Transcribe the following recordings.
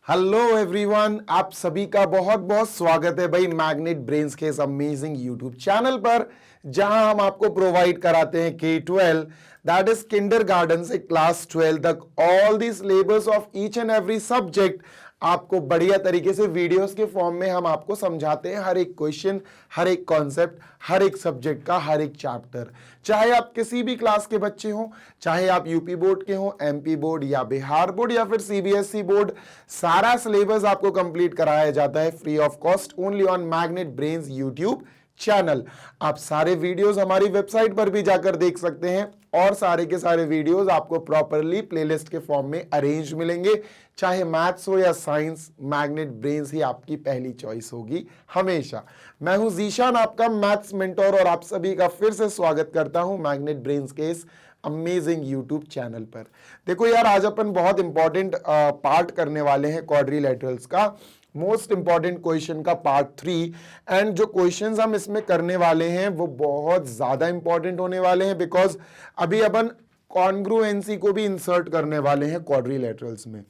Hello everyone, आप सभी का बहुत बहुत स्वागत है भाई मैग्नेट ब्रेन्स के इस अमेजिंग यूट्यूब चैनल पर, जहां हम आपको प्रोवाइड कराते हैं K12 दैट इज किंडरगार्टन से क्लास 12 तक all the syllabus of each and every subject आपको बढ़िया तरीके से वीडियोस के फॉर्म में हम आपको समझाते हैं। हर एक क्वेश्चन, हर एक कॉन्सेप्ट, हर एक सब्जेक्ट का हर एक चैप्टर, चाहे आप किसी भी क्लास के बच्चे हो, चाहे आप यूपी बोर्ड के हो, एमपी बोर्ड या बिहार बोर्ड या फिर सीबीएसई बोर्ड, सारा सिलेबस आपको कंप्लीट कराया जाता है free of cost only on magnet brains YouTube channel. आप सारे वीडियोस हमारी वेबसाइट पर भी जाकर देख सकते हैं और सारे के सारे वीडियोस आपको प्रॉपरली प्लेलिस्ट के फॉर्म में अरेंज मिलेंगे। चाहे मैथ्स हो या साइंस, मैग्नेट ब्रेन्स ही आपकी पहली चॉइस होगी हमेशा। मैं हूं जीशान, आपका मैथ्स मेंटोर, और आप सभी का फिर से स्वागत करता हूं मैग्नेट ब्रेन्स के इस अमेजिंग यूट्यूब चैनल पर। देखो यार, आज अपन बहुत इंपॉर्टेंट पार्ट करने वाले हैं क्वाड्रिलेटरल्स का, मोस्ट इंपॉर्टेंट क्वेश्चन का पार्ट 3। एंड जो क्वेश्चंस हम इसमें करने वाले हैं वो बहुत ज्यादा इंपॉर्टेंट होने वाले हैं, बिकॉज अभी अपन कॉन्ग्रुएंसी को भी इंसर्ट करने वाले हैं क्वाड्रिलेटरल्स में।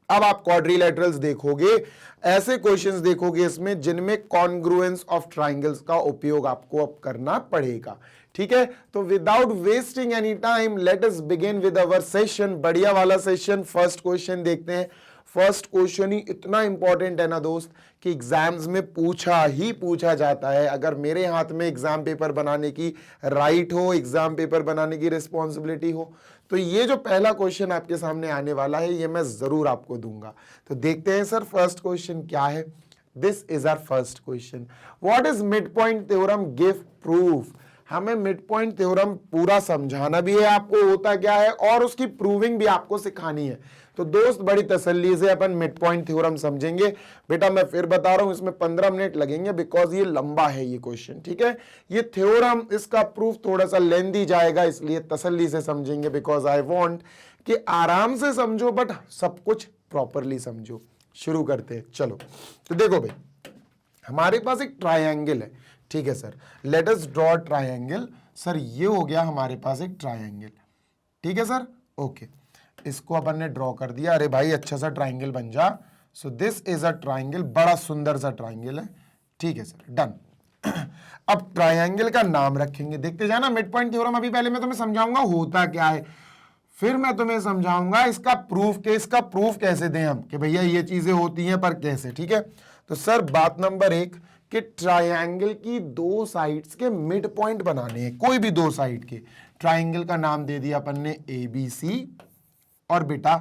अब आप क्वाड्रिलेटरल्स देखोगे, ऐसे क्वेश्चंस देखोगे इसमें जिनमें कॉन्ग्रुएंस ऑफ ट्राइंगल्स का उपयोग आपको अब करना पड़ेगा। ठीक है, तो without wasting any time let us begin with our session. बढ़िया वाला सेशन। फर्स्ट क्वेश्चन देखते हैं। फर्स्ट क्वेश्चन ही इतना इंपॉर्टेंट है ना दोस्त कि एग्जाम्स में पूछा ही पूछा जाता है। अगर मेरे हाथ में एग्जाम पेपर बनाने की राइट हो, एग्जाम पेपर बनाने की रिस्पॉन्सिबिलिटी हो, तो ये जो पहला क्वेश्चन आपके सामने आने वाला है ये मैं जरूर आपको दूंगा। तो देखते हैं सर फर्स्ट क्वेश्चन क्या है। This is our first question. What is mid point theorem, give proof. हमें मिड पॉइंट थ्योरम पूरा समझाना भी है आपको होता क्या है, और उसकी प्रूविंग भी आपको सिखानी है। तो दोस्त बड़ी तसल्ली से अपन मिड पॉइंट थ्योरम समझेंगे। बेटा मैं फिर बता रहा हूं, इसमें 15 मिनट लगेंगे बिकॉज ये लंबा है ये क्वेश्चन। ठीक है, ये थ्योरम, इसका प्रूफ थोड़ा सा लेंदी जाएगा, इसलिए तसल्ली से समझेंगे बिकॉज आई वांट कि आराम से समझो बट सब कुछ प्रॉपरली समझो। शुरू करते हैं, चलो। तो देखो भाई, हमारे पास एक ट्रायंगल है। ठीक है sir, let us draw triangle. Sir ये हो गया हमारे पास एक ट्रायंगल। ठीक है सर, ओके, इसको अपन ने ड्रॉ कर दिया। अरे भाई अच्छा सा ट्रायंगल बन जा। सो दिस इज अ ट्रायंगल, बड़ा सुंदर सा ट्रायंगल है। ठीक है सर, डन। अब ट्रायंगल का नाम रखेंगे, देखते जाना मिड पॉइंट थ्योरम। अभी पहले मैं तुम्हें समझाऊंगा होता क्या है, फिर मैं तुम्हें समझाऊंगा इसका प्रूफ के, इसका प्रूफ कैसे दें हम कि भैया ये चीजें होती हैं पर कैसे। ठीक है, तो सर बात नंबर 1 कि ट्रायंगल की दो साइड्स के मिड पॉइंट बनाने हैं, कोई भी दो साइड के। ट्रायंगल का नाम दे दिया अपन ने ABC, और बेटा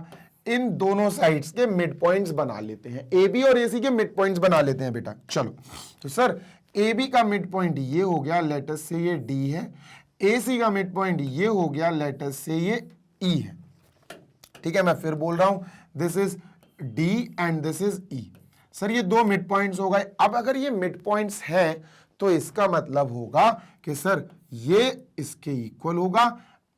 इन दोनों साइड्स के मिड पॉइंट्स बना लेते हैं। AB और AC के मिड पॉइंट्स बना लेते हैं बेटा। चलो, तो सर AB का मिड पॉइंट ये हो गया, लेट अस से ये D है। AC का मिड पॉइंट ये हो गया, लेट अस से ये E है। ठीक है, मैं फिर बोल रहा हूं, this is D and this is E। Sir ये दो मिड पॉइंट्स हो गए। अब अगर ये मिड पॉइंट्स हैं तो इसका मतलब होगा कि सर ये इसके इक्वल होगा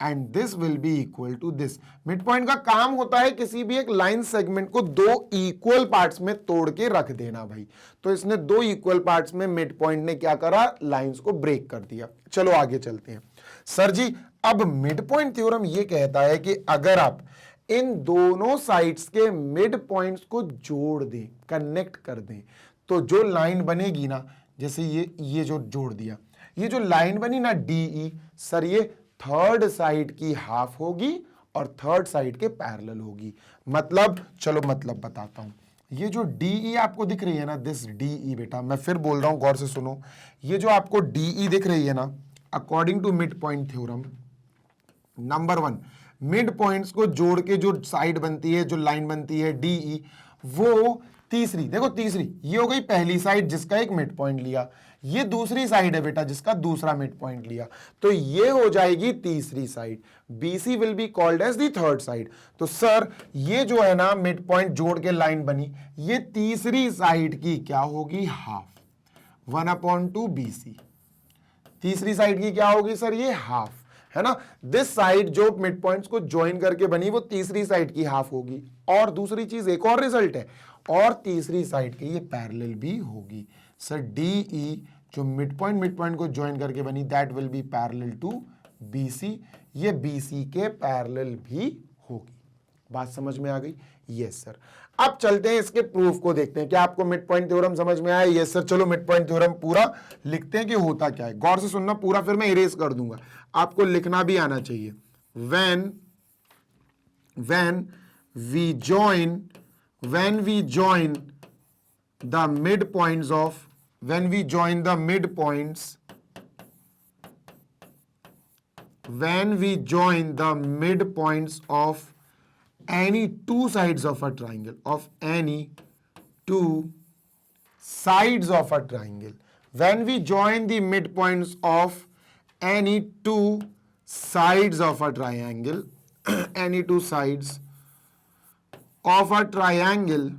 and this will be equal to this. Mid point का काम होता है किसी भी एक लाइन सेगमेंट को दो इक्वल पार्ट्स में तोड़ के रख देना भाई। तो इसने दो इक्वल पार्ट्स में मिड पॉइंट ने क्या करा, लाइंस को ब्रेक कर दिया। चलो आगे चलते हैं। सर जी अब मिड पॉइंट थ्योरम ये कहता है कि अगर आप इन दोनों साइड्स के मिड पॉइंट्स को जोड़ दें, कनेक्ट कर दें, तो जो लाइन बनेगी ना, जैसे ये जो जोड़ दिया, ये जो लाइन बनी ना DE, सर ये थर्ड साइड की हाफ होगी और थर्ड साइड के पैरेलल होगी। मतलब चलो मतलब बताता हूं। ये जो DE आपको दिख रही है ना, दिस DE, बेटा मैं फिर बोल रहा हूं, गौर से सुनो। ये जो आपको DE दिख रही है ना, according to mid point theorem, number 1, mid points को जोड़ के जो साइड बनती है, जो लाइन बनती है DE, वो तीसरी, देखो तीसरी, ये हो गई पहली साइड जिसका एक मिड पॉइंट लिया, ये दूसरी साइड है बेटा जिसका दूसरा मिड पॉइंट लिया, तो ये हो जाएगी तीसरी side. BC will be called as the third side. तो सर ये जो है ना मिड पॉइंट जोड़ के लाइन बनी, ये तीसरी साइड की क्या होगी, हाफ, 1/2 BC। तीसरी साइड की क्या होगी सर, ये हाफ है ना। दिस साइड जो मिड पॉइंट्स को ज्वाइन करके बनी वो तीसरी साइड की हाफ होगी। और दूसरी चीज, एक और रिजल्ट है, और तीसरी साइड की ये पैरेलल भी होगी। सर DE जो मिड पॉइंट को ज्वाइन करके बनी, that will be parallel to BC, ये BC के पैरेलल भी होगी। बात समझ में आ गई? Yes sir. अब चलते हैं इसके प्रूफ को देखते हैं। क्या आपको मिड पॉइंट थ्योरम समझ में आया? Yes sir. चलो मिड पॉइंट थ्योरम पूरा लिखते हैं कि होता क्या है। गौर से सुनना पूरा, फिर मैं इरेज कर दूंगा, आपको लिखना भी आना चाहिए। when we join the midpoints of when we join the midpoints of any two sides of a triangle, when we join the midpoints of any two sides of a triangle any two sides of a triangle,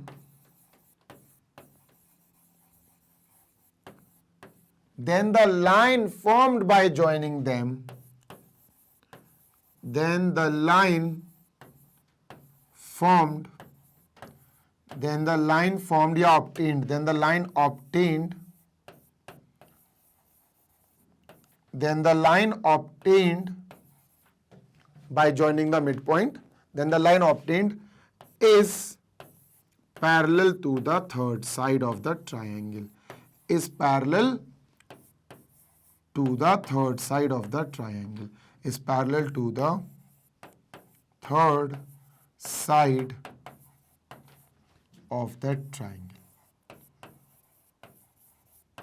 then the line formed by joining them, by joining the midpoint, then the line obtained is parallel to the third side of the triangle. Is parallel to the third side of the triangle. Is parallel to the third side of that triangle.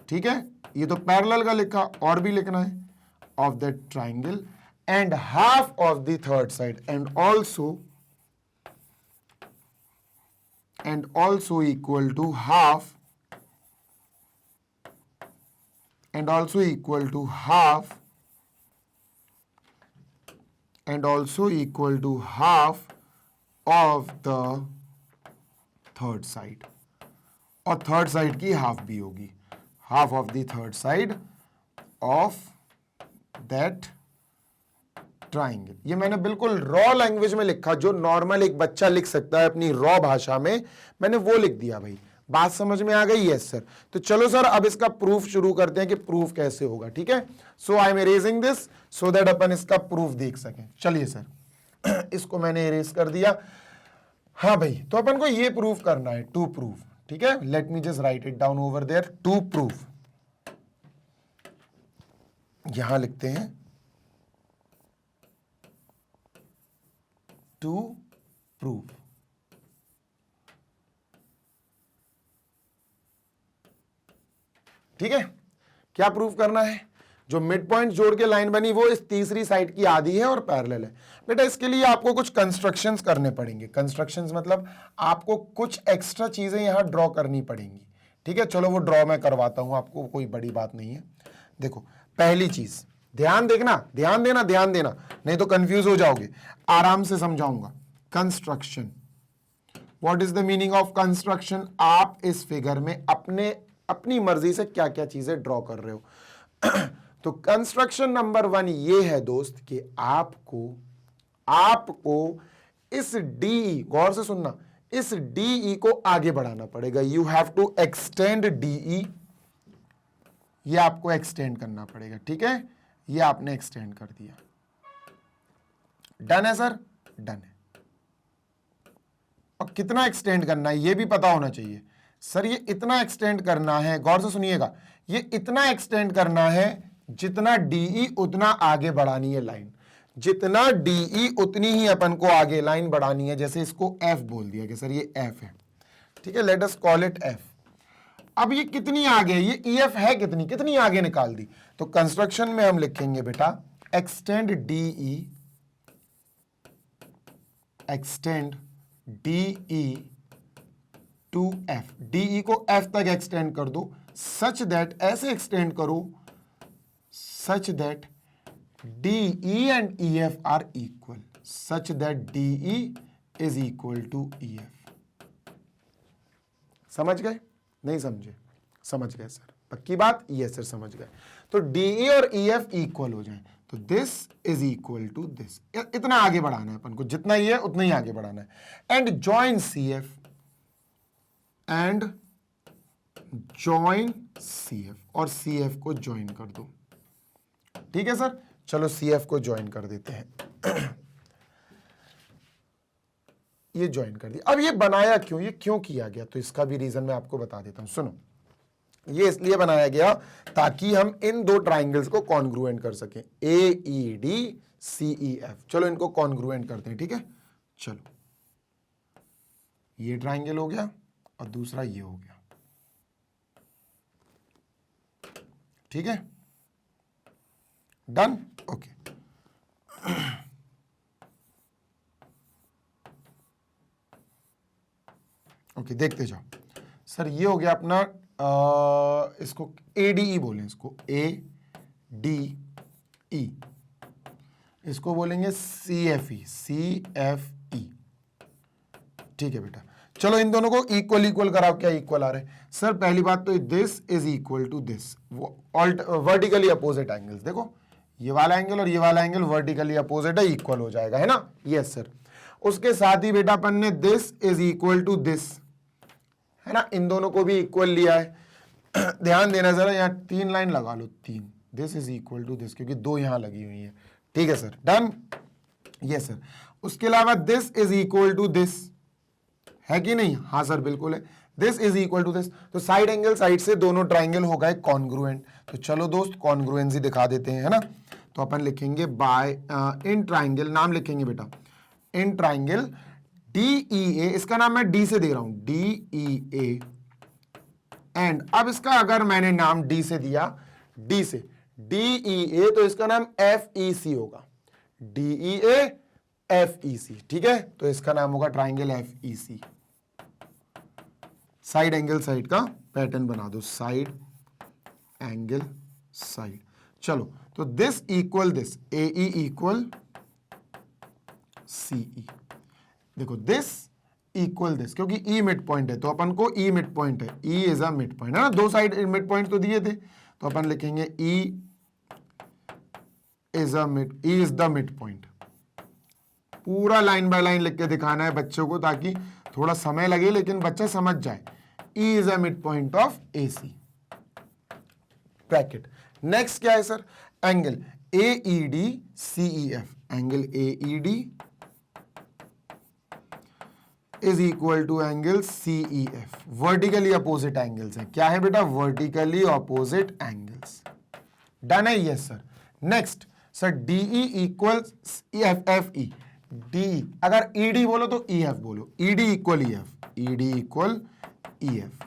ठीक है, ये तो parallel का लिखा, और भी लिखना है of that triangle and half of the third side and also equal to half of the third side, और थर्ड साइड की हाफ भी होगी, half of the third side of that triangle. ये मैंने बिल्कुल रॉ लैंग्वेज में लिखा, जो नॉर्मल एक बच्चा लिख सकता है अपनी रॉ भाषा में, मैंने वो लिख दिया भाई। बात समझ में आ गई? Yes sir. तो चलो सर अब इसका प्रूफ शुरू करते हैं कि प्रूफ कैसे होगा। ठीक है, so I am erasing this so that अपन इसका प्रूफ देख सकें। चलिए सर इसको मैंने इरेज कर दिया। हाँ भाई, तो अपन को ये प्रूफ करना है, टू प्रूफ। ठीक है, let me just write it down over there, to proof. यहां लिखते हैं टू प्रूफ। ठीक है, क्या प्रूफ करना है? जो मिड पॉइंट जोड़ के लाइन बनी वो इस तीसरी साइड की आधी है और पैरेलल है। बेटा इसके लिए आपको कुछ कंस्ट्रक्शंस करने पड़ेंगे। कंस्ट्रक्शंस मतलब आपको कुछ एक्स्ट्रा चीजें यहां ड्रॉ करनी पड़ेंगी। ठीक है, चलो वो ड्रॉ मैं करवाता हूं आपको, कोई बड़ी बात नहीं है। देखो पहली चीज, ध्यान देखना, ध्यान देना, ध्यान देना, नहीं तो कंफ्यूज हो जाओगे। आराम से समझाऊंगा। Construction, what is the meaning of construction? आप इस फिगर में अपनी मर्जी से क्या क्या चीजें ड्रॉ कर रहे हो। तो कंस्ट्रक्शन नंबर 1 ये है दोस्त कि आपको इस DE, गौर से सुनना, इस DE को आगे बढ़ाना पड़ेगा। You have to extend DE, ये आपको एक्सटेंड करना पड़ेगा। ठीक है, ये आपने एक्सटेंड कर दिया। डन है सर? डन है। और कितना एक्सटेंड करना है ये भी पता होना चाहिए। सर ये इतना एक्सटेंड करना है, गौर से सुनिएगा, ये इतना एक्सटेंड करना है जितना DE उतना आगे बढ़ानी है लाइन। जितना DE उतनी ही अपन को आगे लाइन बढ़ानी है। जैसे इसको F बोल दिया कि सर ये F है। ठीक है, let us call it F। अब ये कितनी आगे, ये EF है कितनी आगे निकाल दी। तो कंस्ट्रक्शन में हम लिखेंगे बेटा extend DE to F। DE को F तक एक्सटेंड कर दो, सच दैट, ऐसे एक्सटेंड करो such that DE and EF are equal, such that DE is equal to EF। समझ गए? नहीं समझे? समझ गए सर, पक्की बात? यस सर समझ गए। तो DE और EF इक्वल हो जाए तो this is equal to this. इतना आगे बढ़ाना है अपन को, जितना ये है उतना ही आगे बढ़ाना है। एंड जॉइन CF, और CF को ज्वाइन कर दो। ठीक है सर, चलो CF को ज्वाइन कर देते हैं। ये ज्वाइन कर दिया। अब ये बनाया क्यों, ये क्यों किया गया, तो इसका भी रीजन मैं आपको बता देता हूं। सुनो, ये इसलिए बनाया गया ताकि हम इन दो ट्राइंगल्स को कॉन्ग्रुएंट कर सकें, AED CEF। चलो इनको कॉन्ग्रुएंट करते हैं, ठीक है। चलो ये ट्राइंगल हो गया और दूसरा ये हो गया, ठीक है, डन, ओके। ओके देखते जाओ सर, ये हो गया अपना इसको ADE बोलें, इसको ADE, इसको बोलेंगे CFE, ठीक है बेटा। चलो इन दोनों को इक्वल इक्वल कराओ, क्या इक्वल आ रहे हैं सर? पहली बात तो this is equal to this, vertically opposite angles, देखो ये वाला एंगल और ये वाला एंगल वर्टिकली अपोजिट है, इक्वल हो जाएगा, है ना? Yes sir. उसके साथ ही बेटा अपन ने this is equal to this, है ना, इन दोनों को भी इक्वल लिया है। ध्यान देना जरा, यहाँ 3 लाइन लगा लो, 3, this is equal to this, क्योंकि 2 यहां लगी हुई है, ठीक है सर, डन, यस सर। उसके अलावा this is equal to this, है कि नहीं? हाँ सर बिल्कुल है, this is equal to this. तो साइड एंगल साइड से दोनों ट्राइंगल हो गए कॉन्ग्रुएंट। तो चलो दोस्त कॉन्ग्रुएंसी दिखा देते हैं, है ना। तो अपन लिखेंगे बाय इन ट्राइंगल, नाम लिखेंगे बेटा इन ट्राइंगल DEA, इसका नाम मैं D से दे रहा हूं, DEA एंड, अब इसका अगर मैंने नाम D से दिया, D से DEA, तो इसका नाम FEC होगा, DEA FEC, ठीक है। तो इसका नाम होगा triangle FEC। Side angle side का पैटर्न बना दो, साइड एंगल साइड। चलो तो this equal this, AE equal CE, देखो दिस इक्वल दिस, क्योंकि E मिड पॉइंट है तो अपन को E मिड पॉइंट है, E is a mid point, है ना, 2 साइड मिड पॉइंट तो दिए थे, तो अपन लिखेंगे E is the mid point. पूरा लाइन बाय लाइन लिख के दिखाना है बच्चों को, ताकि थोड़ा समय लगे लेकिन बच्चा समझ जाए। E is a mid point of AC, bracket. Next क्या है sir? Angle AED CEF, angle AED is equal to angle CEF, vertically opposite angles है। क्या है बेटा? वर्टिकली अपोजिट एंगल्स, डन है, yes sir. Next sir DE equal FE, DE अगर ED बोलो तो EF बोलो, ED equal EF, ED equal EF,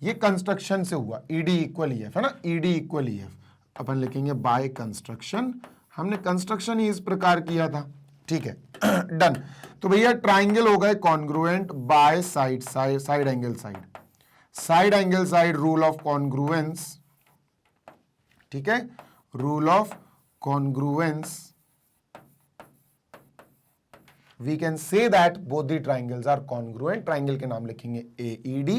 ये कंस्ट्रक्शन से हुआ, ED इक्वल EF, है ना, ED इक्वल EF। अपन लिखेंगे बाय कंस्ट्रक्शन, हमने कंस्ट्रक्शन ही इस प्रकार किया था, ठीक है, डन। तो भैया ट्राइंगल हो गए congruent by side angle side angle side, rule of congruence, ठीक है, rule of congruence, we can say that both the triangles are congruent। Triangle के नाम लिखेंगे AED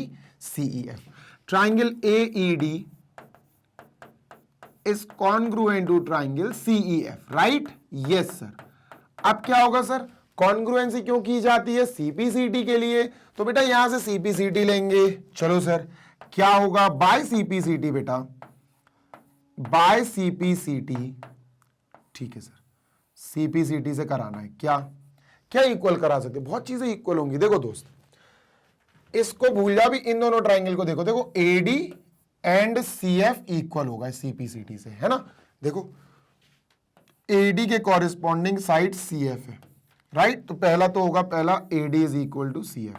CEF। Triangle AED is congruent to triangle CEF, right? Yes sir। अब क्या होगा sir? Congruency क्यों की जाती है? CPCT के लिए, तो बेटा यहां से CPCT लेंगे। चलो सर क्या होगा? बाय CPCT बेटा, बाय CPCT, ठीक है सर, CPCT से कराना है। क्या क्या इक्वल करा सकते? बहुत चीजें इक्वल होंगी। देखो दोस्त, इसको भूल जा भी, इन दोनों ट्राइंगल को देखो, देखो AD एंड CF इक्वल होगा CPCT से, है ना। देखो AD के कॉरेस्पॉन्डिंग साइड CF है, राइट। तो पहला तो होगा, पहला AD is equal to CF,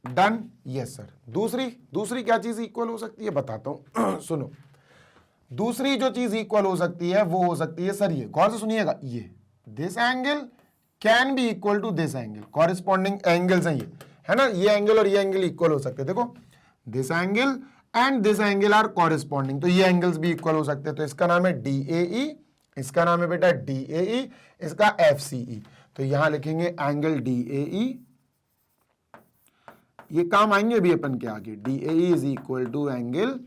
done, yes sir. दूसरी क्या चीज इक्वल हो सकती है बताता हूं। सुनो, दूसरी जो चीज इक्वल हो सकती है वो हो सकती है सर, ये गौर से सुनिएगा, ये this angle can be equal to this angle, corresponding angles हैं ये, है ना। ये एंगल और ये एंगल इक्वल हो सकते हैं। देखो this angle and this angle are corresponding, तो ये एंगल्स भी इक्वल हो सकते हैं। तो इसका नाम है DAE, इसका नाम है बेटा DAE, इसका FCE। तो यहां लिखेंगे एंगल DAE, ये काम आएंगे भी अपन के आगे। DAE is equal to angle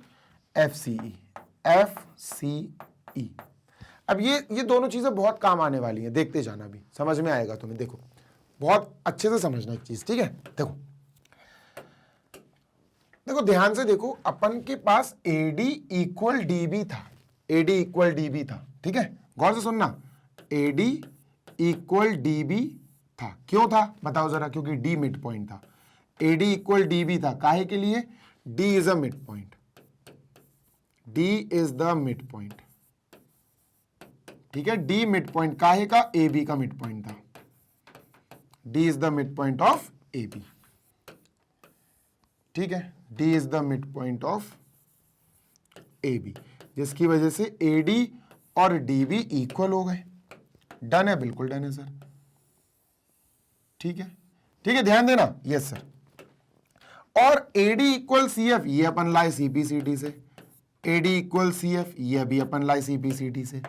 FCE। अब ये दोनों चीजें बहुत काम आने वाली हैं, देखते जाना, भी समझ में आएगा तुम्हें। देखो बहुत अच्छे से समझना एक चीज, ठीक है। देखो ध्यान से देखो, अपन के पास AD इक्वल DB था, AD इक्वल DB था, ठीक है। गौर से सुनना, AD इक्वल डी बी था। क्यों था बताओ जरा, क्योंकि डी मिड पॉइंट था। एडी इक्वल डी बी था, काहे के लिए, D is a mid point, D is the mid point, ठीक है। डी मिड पॉइंट काहे का, ए बी का मिड पॉइंट था, D is the mid point of A B, ठीक है। D is the mid point of A B, जिसकी वजह से ए डी और डी बी इक्वल हो गए। डन है, बिल्कुल डन है सर, ठीक है, ठीक है, ध्यान देना, यस सर। और एडी इक्वल सी एफ, ये अपन लाए सीपीसीटी से, एडी इक्वल सी एफ, ये भी अपन लाए सीपीसीटी से,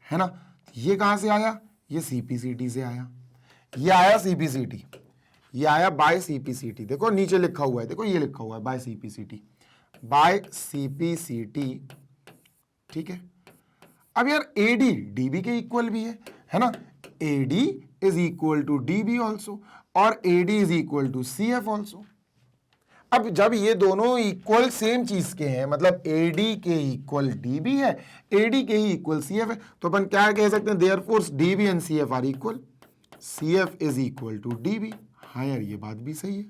है ना। ये कहां से आया, ये सीपीसीटी से आया, ये आया सीपीसीटी, ये आया बाय सीपीसीटी। देखो नीचे लिखा हुआ है, देखो ये लिखा हुआ है बाय सीपीसीटी, बाय सीपीसीटी, ठीक है। अब यार एडी डीबी के इक्वल भी है ना, AD is equal to DB also, और AD is equal to C F also. अब जब ये दोनों इक्वल सेम चीज के हैं, मतलब एडी के इक्वल डीबी है, एडी के ही इक्वल सी एफ है, तो अपन क्या कह सकते हैं, therefore DB and C F are equal, C F is equal to DB. हाँ यार ये बात भी सही है,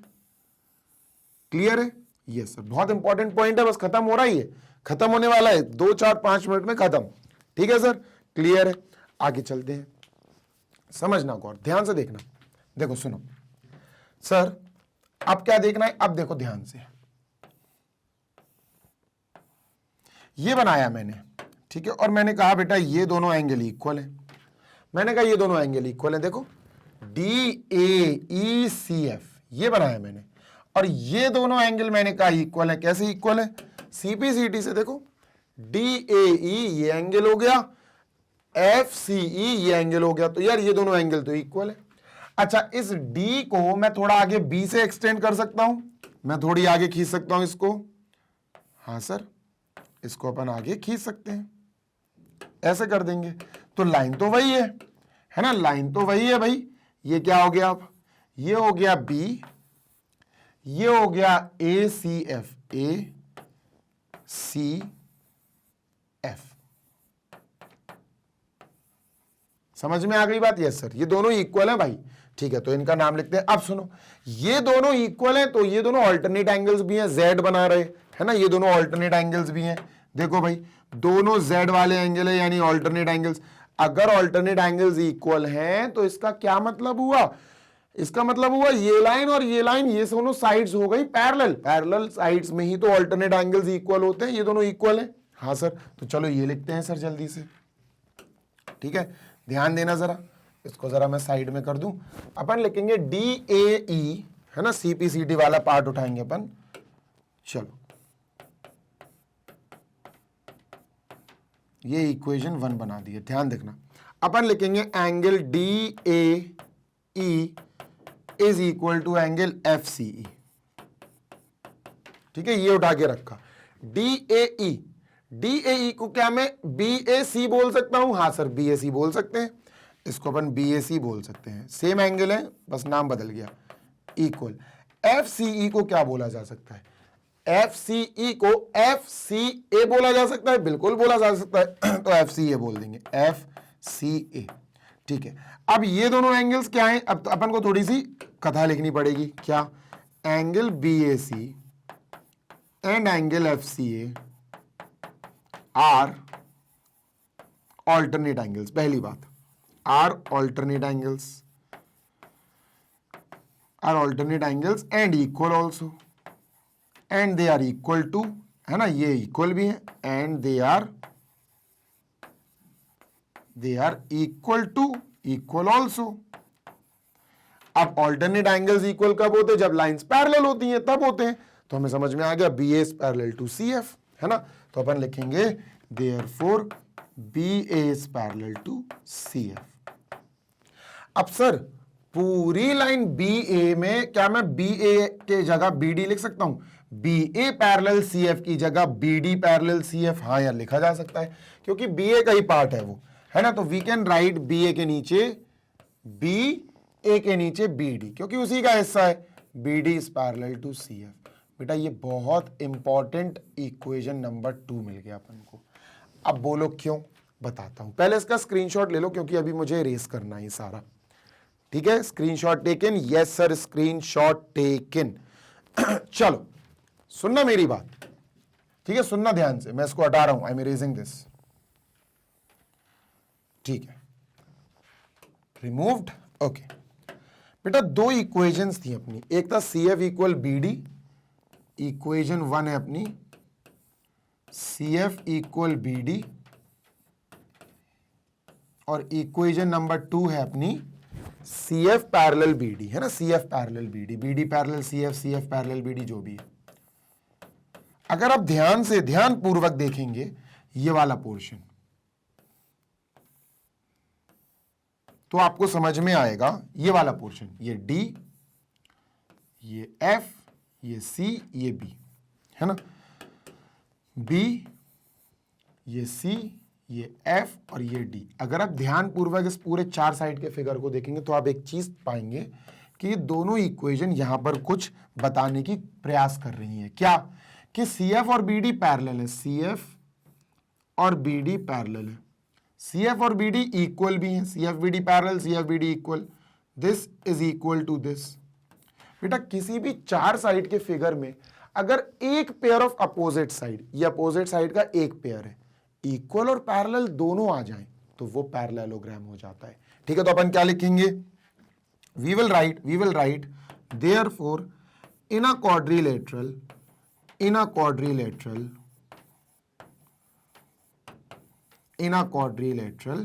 क्लियर है, यस सर। बहुत इंपॉर्टेंट पॉइंट है, बस खत्म हो रहा ही है, खत्म होने वाला है, 2 4 5 मिनट में खत्म, ठीक है सर, क्लियर है। आगे चलते हैं, समझना गौर ध्यान से देखना। देखो सुनो सर, अब क्या देखना है, अब देखो ध्यान से, ये बनाया मैंने, ठीक है, और मैंने कहा बेटा ये दोनों एंगल इक्वल है, मैंने कहा ये दोनों एंगल इक्वल है। देखो D A E C F ये बनाया मैंने, और ये दोनों एंगल मैंने कहा इक्वल है। कैसे इक्वल है, सीपीसीटी से देखो, डी ए ई ये एंगल हो गया, एफ सी ई ये एंगल हो गया, तो यार ये दोनों एंगल तो इक्वल है। अच्छा, इस डी को मैं थोड़ा आगे बी से एक्सटेंड कर सकता हूं, मैं थोड़ी आगे खींच सकता हूं इसको, हाँ सर, इसको अपन आगे खींच सकते हैं, ऐसे कर देंगे, तो लाइन तो वही है ना, लाइन तो वही है भाई। ये क्या हो गया, अब ये हो गया बी, ये हो गया ए सी एफ, ए सी एफ, समझ में आ गई बात, यस सर, ये दोनों इक्वल है भाई, ठीक है, तो इनका नाम लिखते हैं। अब सुनो, ये दोनों इक्वल हैं, तो ये दोनों अल्टरनेट एंगल्स भी हैं, जेड बना रहे है ना, ये दोनों अल्टरनेट एंगल्स भी हैं। देखो भाई दोनों जेड वाले एंगल है, यानी अल्टरनेट एंगल्स। अगर अल्टरनेट एंगल्स इक्वल हैं तो इसका क्या मतलब हुआ, इसका मतलब हुआ ये लाइन और ये लाइन, ये दोनों साइड्स हो गई पैरेलल, पैरेलल साइड्स में ही तो अल्टरनेट एंगल्स इक्वल होते हैं, ये दोनों इक्वल हैं। हाँ सर, तो चलो ये लिखते हैं सर जल्दी से, ठीक है, ध्यान देना जरा, इसको जरा मैं साइड में कर दूं। अपन लिखेंगे डी ए ई, है ना, सीपीसीटी वाला पार्ट उठाएंगे अपन। चलो ये इक्वेशन 1 बना दिए, ध्यान देखना। अपन लिखेंगे angle D A E is equal to angle F C E, ठीक है, ये उठा के रखा। D A E, D A ई को क्या मैं बी ए सी बोल सकता हूं, हाँ सर बी ए सी बोल सकते हैं, इसको अपन बी ए सी बोल सकते हैं, सेम एंगल है, बस नाम बदल गया, इक्वल। एफ सी ई को क्या बोला जा सकता है, एफ सी ई को एफ सी ए बोला जा सकता है, बिल्कुल बोला जा सकता है, तो एफ सी ए बोल देंगे, एफ सी ए, ठीक है। अब ये दोनों एंगल्स क्या हैं, अब तो अपन को थोड़ी सी कथा लिखनी पड़ेगी, क्या, angle B A C and angle F C A are alternate angles. पहली बात, are alternate angles, are alternate angles and equal also, and they are equal to, है ना, ये इक्वल भी है, and they are equal to equal also. अब alternate angles equal कब होते हैं, जब लाइंस पैरेलल होती हैं तब होते हैं, तो हमें समझ में आ गया B S parallel to C F, है ना, तो अपन लिखेंगे therefore B S parallel to C F. अब सर पूरी लाइन बी ए में क्या मैं बी ए के जगह बी डी लिख सकता हूं, B A parallel C F की जगह B D parallel C F, हाँ यार लिखा जा सकता है, क्योंकि बी ए का ही पार्ट है वो, है ना, तो वी कैन राइट बी ए के नीचे बी ए के नीचे बी डी, क्योंकि उसी का हिस्सा है, B D is parallel to C F. बेटा ये बहुत इंपॉर्टेंट इक्वेशन नंबर 2 मिल गया अपन को। अब बोलो क्यों, बताता हूं। पहले इसका स्क्रीनशॉट ले लो क्योंकि अभी मुझे इरेज करना है सारा। ठीक है, screenshot taken, yes sir, screenshot taken. चलो सुनना मेरी बात, ठीक है, सुनना ध्यान से, मैं इसको हटा रहा हूं, आई एम इरेजिंग दिस। ठीक है, रिमूव्ड। ओके बेटा, दो इक्वेशंस थी अपनी, एक था C F equal B D, equation 1 है अपनी C F equal B D, और इक्वेशन नंबर 2 है अपनी C F parallel B D, है ना, C F parallel B D, B D parallel C F parallel B D, जो भी है। अगर आप ध्यान से, ध्यान पूर्वक देखेंगे ये वाला पोर्शन, तो आपको समझ में आएगा ये वाला पोर्शन, ये डी, ये एफ, ये सी, ये बी, है ना, बी, ये सी, ये एफ और ये डी। अगर आप ध्यान पूर्वक इस पूरे 4 साइड के फिगर को देखेंगे तो आप एक चीज पाएंगे कि ये दोनों इक्वेशन यहां पर कुछ बताने की प्रयास कर रही हैं। क्या? कि सी एफ और बी डी पैरेलल है, सी एफ और बी डी पैरेलल है, सी एफ और बी डी इक्वल भी है, C F B D parallel, C F B D equal, this is equal to this. बेटा किसी भी 4 साइड के फिगर में अगर एक पेयर ऑफ अपोजिट साइड, ये अपोजिट साइड का एक पेयर है, इक्वल और पैरेलल दोनों आ जाएं तो वो पैरेललोग्राम हो जाता है। ठीक है, तो अपन क्या लिखेंगे? We will write therefore in a quadrilateral, in a quadrilateral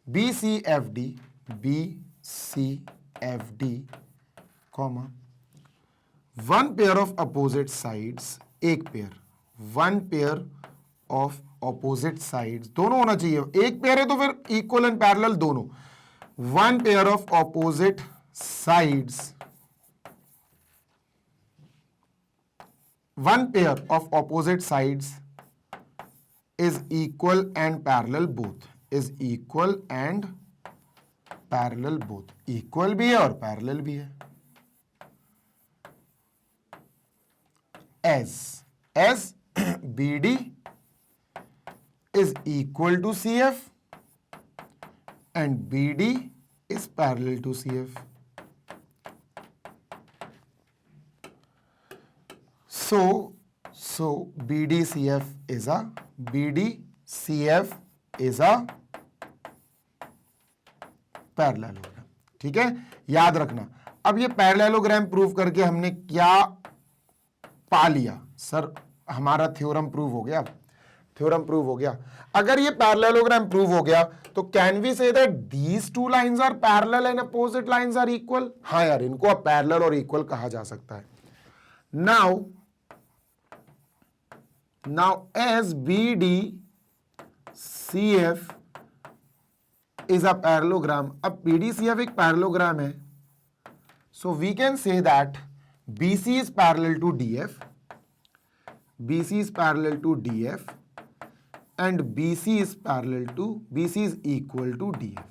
BCFD, comma, one pair of opposite sides, एक pair, one pair of opposite sides, दोनों होना चाहिए, एक पेयर है तो फिर इक्वल एंड पैरेलल दोनों, one pair of opposite sides, one pair of opposite sides is equal and parallel both, is equal and parallel both, equal भी है और parallel भी है, as BD is equal to CF and BD is parallel to CF. So BDCF is a parallelogram. ठीक है, याद रखना। अब ये पैरेललोग्राम प्रूव करके हमने क्या पा लिया? सर हमारा थ्योरम प्रूव हो गया, थ्योरम प्रूव हो गया। अगर ये पैरेललोग्राम प्रूव हो गया तो can we say that these two lines are parallel and opposite lines are equal? हाँ यार, इनको अब पैरेलल और इक्वल कहा जा सकता है। Now as BDCF is a parallelogram, अब BDCF एक पैरेललोग्राम है, so we can say that BC is parallel to DF, BC is parallel to DF and BC is equal to DF.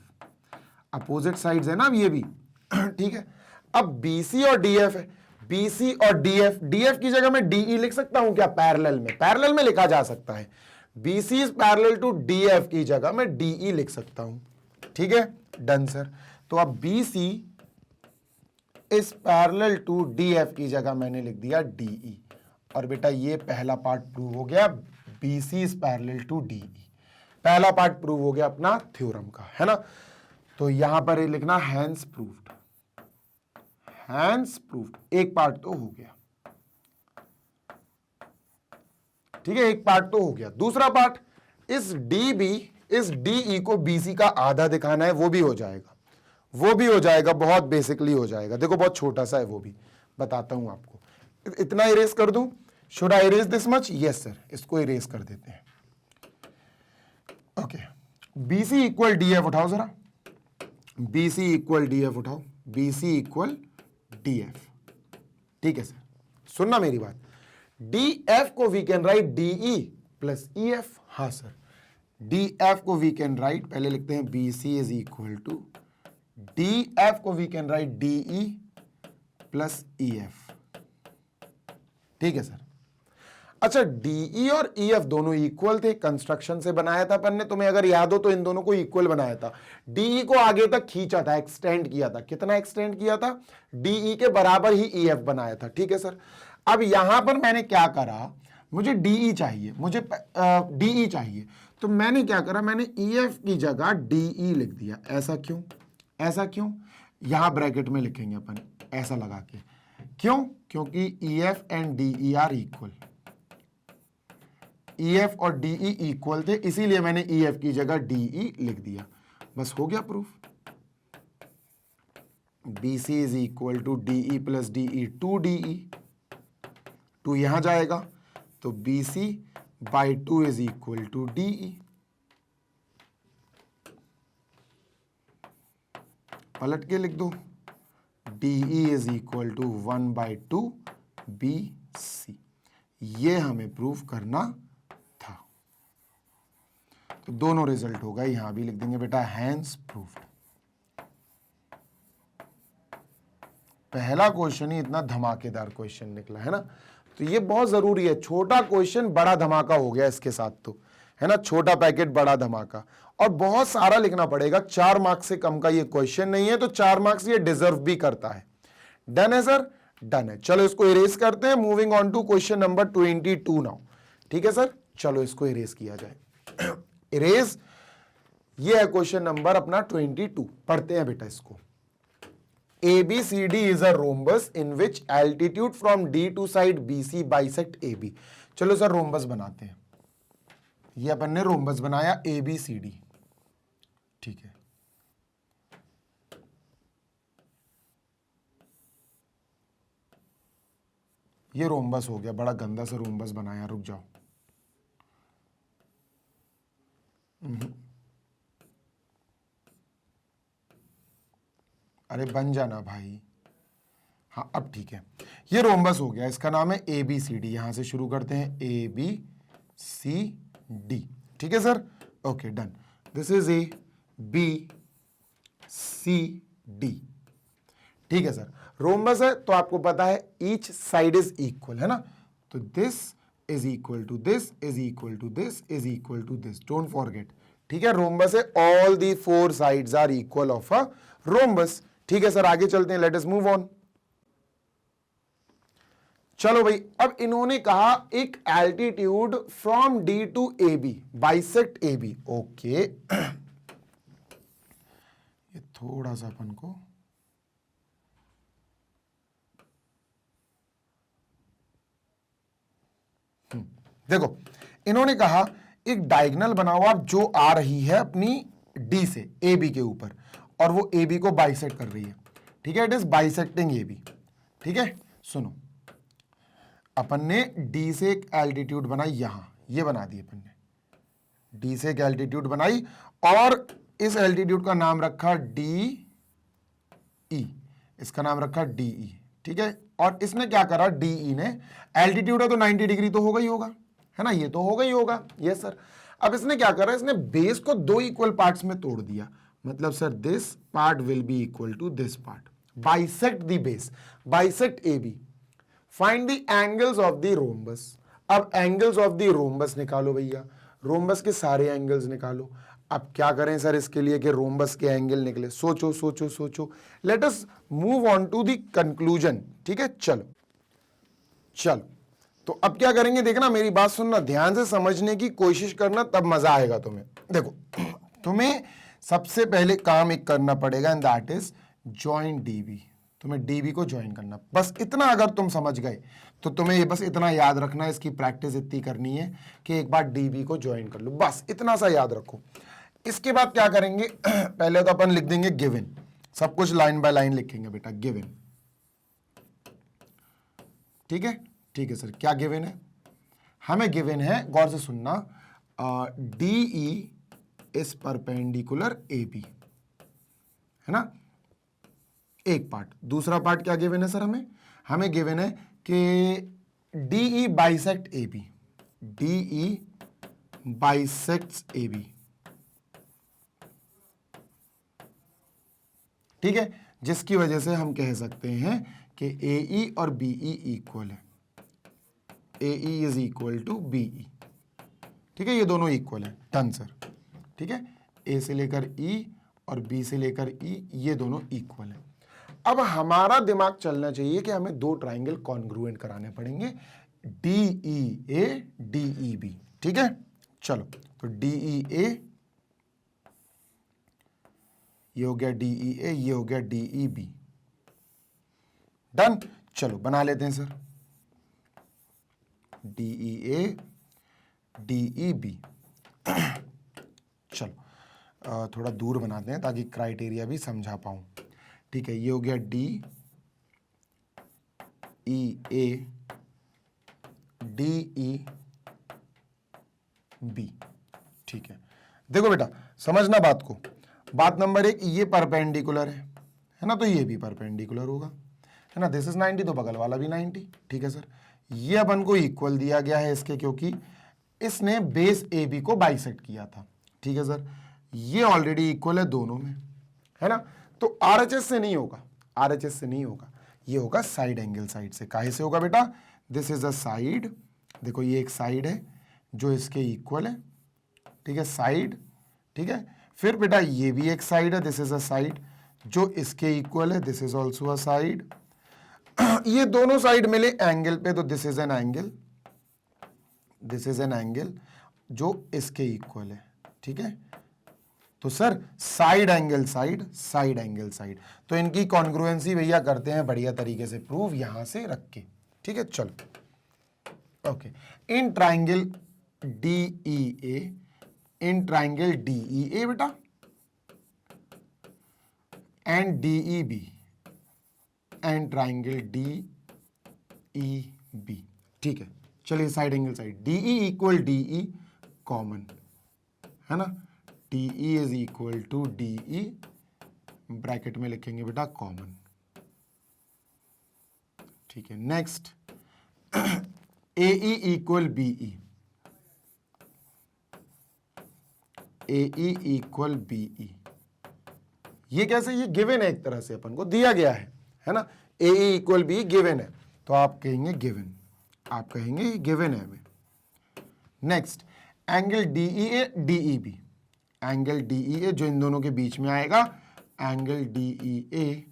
Opposite sides है ना अब ये भी। ठीक है, अब BC और DF है, BC और DF की जगह मैं DE लिख सकता हूं क्या? पैरेलल में लिखा जा सकता है। BC is parallel to DF की जगह मैं DE लिख सकता हूं। ठीक है, डन सर। तो अब BC is parallel to DF की जगह मैंने लिख दिया DE, और बेटा ये पहला पार्ट प्रूव हो गया, BC is parallel to DE, पहला पार्ट प्रूव हो गया अपना थ्योरम का, है ना। तो यहां पर ये लिखना हैंस प्रूव्ड, हैंस प्रूव्ड, एक पार्ट तो हो गया। ठीक है, एक पार्ट तो हो गया। दूसरा पार्ट, इस DE को BC का आधा दिखाना है, वो भी हो जाएगा, बहुत बेसिकली हो जाएगा। देखो बहुत छोटा सा है, वो भी बताता हूं आपको। इतना इरेज कर दूं? Should I erase this much? Yes sir, इसको इरेज कर देते हैं। ओके, BC इक्वल DF उठाओ जरा, BC इक्वल DF उठाओ, BC इक्वल DF। ठीक है सर, सुनना मेरी बात। DF को we can write DE plus EF। हाँ सर, DF को वी कैन राइट, पहले लिखते हैं BC is equal to, DF को we can write DE plus EF। ठीक है सर। अच्छा, डीई और ईएफ दोनों इक्वल थे, कंस्ट्रक्शन से बनाया था अपन ने, तुम्हें अगर याद हो तो इन दोनों को इक्वल बनाया था। डीई को आगे तक खींचा था, एक्सटेंड किया था। कितना एक्सटेंड किया था? डीई के बराबर ही ईएफ बनाया था। ठीक है सर। अब यहां पर मैंने क्या करा, मुझे डीई चाहिए, मुझे डीई चाहिए, तो मैंने क्या करा, मैंने ईएफ की जगह डीई लिख दिया। ऐसा क्यों? ऐसा क्यों? यहां ब्रैकेट में लिखेंगे अपन ऐसा लगा के। क्यों? क्योंकि EF and DE are equal. EF और डीई इक्वल थे, इसीलिए मैंने ईएफ की जगह डीई लिख दिया। बस हो गया proof. BC is equal to DE plus DE, 2 DE, 2 यहां जाएगा तो BC by 2 is equal to DE. पलट के लिख दो, DE is equal to 1/2 BC। ये हमें प्रूफ करना था। तो दोनों रिजल्ट होगा, यहां भी लिख देंगे बेटा हैंस प्रूफ्ड। पहला क्वेश्चन ही इतना धमाकेदार क्वेश्चन निकला है ना, तो ये बहुत जरूरी है। छोटा क्वेश्चन बड़ा धमाका हो गया इसके साथ, तो है ना, छोटा पैकेट बड़ा धमाका। और बहुत सारा लिखना पड़ेगा, 4 मार्क्स से कम का ये क्वेश्चन नहीं है, तो 4 मार्क्स ये डिजर्व भी करता है। डन है सर? डन है। चलो इसको इरेज करते हैं। Moving on to question number 22 now. ठीक है सर, चलो इसको इरेज किया जाए। इरेज, ये है क्वेश्चन नंबर अपना 22। पढ़ते हैं बेटा इसको। ABCD is a rhombus in which altitude from D to side BC bisect AB। चलो सर रोम्बस बनाते हैं। ये अपन ने रोम्बस बनाया ABCD। ठीक है, ये रोम्बस हो गया। बड़ा गंदा सा रोम्बस बनाया, रुक जाओ। अरे बन जाना भाई। हाँ अब ठीक है, ये रोम्बस हो गया। इसका नाम है ABCD। यहां से शुरू करते हैं, ABCD। ठीक है sir, okay done. This is ABCD। ठीक है सर, रोम्बस है तो आपको पता है ईच साइड इज इक्वल, है ना। तो this is equal to this is equal to this is equal to this, don't forget. ठीक है, रोम्बस है, all the 4 sides are equal of a rhombus. ठीक है सर, आगे चलते हैं, लेट अस मूव ऑन। चलो भाई, अब इन्होंने कहा एक altitude from D to A B bisect A B. Okay, ये थोड़ा सा अपन को देखो, इन्होंने कहा एक डायगोनल बनाओ आप जो आ रही है अपनी डी से ए बी के ऊपर, और वो ए बी को बाइसेक्ट कर रही है। ठीक है, it is bisecting A B. ठीक है, सुनो, अपन ने डी से एक एल्टीट्यूड बनाई, यहां ये बना दी अपन ने, डी से एक एल्टीट्यूड बनाई और इस एल्टीट्यूड का नाम रखा डी ई, इसका नाम रखा डी ई। ठीक है, और इसने क्या करा, डी ई ने, एल्टीट्यूड है तो 90 डिग्री तो होगा ही होगा, है ना, ये तो होगा ही होगा। Yes sir. अब इसने क्या करा, इसने बेस को 2 इक्वल पार्ट्स में तोड़ दिया। मतलब sir this part will be equal to this part, bisect the base, bisect A B, find the angles of the rhombus. अब एंगल्स ऑफ द रोम्बस निकालो भैया, रोम्बस के सारे एंगल्स निकालो। अब क्या करें सर इसके लिए कि रोम्बस के एंगल निकले, सोचो सोचो सोचो। Let us move on to the conclusion. ठीक है, चलो चलो, तो अब क्या करेंगे, देखना मेरी बात सुनना, ध्यान से समझने की कोशिश करना, तब मजा आएगा तुम्हें। देखो, तुम्हें सबसे पहले काम एक करना पड़ेगा, and that is join dB. तुम्हें डीबी को ज्वाइन करना, बस इतना अगर तुम समझ गए तो तुम्हें ये बस इतना याद रखना है, इसकी प्रैक्टिस इतनी करनी है कि एक बार डीबी को ज्वाइन कर लो, बस इतना सा याद रखो। इसके बाद क्या करेंगे, पहले तो अपन लिख देंगे गिवन, सब कुछ लाइन बाय लाइन लिखेंगे बेटा, गिवन। ठीक है, ठीक है सर, क्या गिवन है, हमें गिवन है, गौर से सुनना, DE इज परपेंडिकुलर AB, है ना, एक पार्ट। दूसरा पार्ट क्या गिवन है सर, हमें गिवन है कि DE bisect AB, DE bisects AB। ठीक है, जिसकी वजह से हम कह सकते हैं कि AE और BE इक्वल है। AE is equal to BE। ठीक है, ये दोनों इक्वल है, डन सर। ठीक है, A से लेकर E और B से लेकर E ये दोनों इक्वल है। अब हमारा दिमाग चलना चाहिए कि हमें दो ट्राइंगल कॉन्ग्रुएंट कराने पड़ेंगे, DEA DEB। ठीक है, चलो तो DEA ये हो गया, DEA ये हो गया, DEB, डन। चलो बना लेते हैं सर, DEA DEB। चलो थोड़ा दूर बनाते हैं ताकि क्राइटेरिया भी समझा पाऊं। ठीक है, ये हो गया DEA DEB। ठीक है, देखो बेटा समझना बात को। बात नंबर 1, ये परपेंडिकुलर है ना, तो ये भी परपेंडिकुलर होगा, है ना। दिस इज 90 तो बगल वाला भी 90। ठीक है सर, ये अपन को इक्वल दिया गया है इसके, क्योंकि इसने बेस AB को बाइसेक्ट किया था। ठीक है सर, ये ऑलरेडी इक्वल है दोनों में, है ना। तो RHS से नहीं होगा, RHS से नहीं होगा, ये होगा साइड एंगल साइड से। काहे से होगा बेटा, दिस इज अ साइड, देखो ये एक साइड है जो इसके इक्वल है। ठीक है, साइड। ठीक है, फिर बेटा ये भी एक साइड है, दिस इज अ साइड जो इसके इक्वल है, this is also a side. ये दोनों साइड मिले एंगल पे, तो this is an angle, this is an angle जो इसके इक्वल है। ठीक है, तो sir side angle side, side angle side, तो इनकी कॉन्ग्रुएंसी भैया करते हैं बढ़िया तरीके से प्रूव यहां से रख के। ठीक है, चलो okay. In triangle DEA, in triangle DEA बेटा and DEB, and triangle DEB। ठीक है, चलिए side angle side, DE equal DE common, है ना। DE is equal to DE, bracket में लिखेंगे बेटा कॉमन। ठीक है, next AE equal BE, AE equal BE, ये कैसे, ये गिवन है, एक तरह से अपन को दिया गया है ना। AE इक्वल BE गिवन है, तो आप कहेंगे गिवन, आप कहेंगे गिवन है हमें। Next angle DEA DEB, angle DEA जो इन दोनों के बीच में आएगा, angle DEA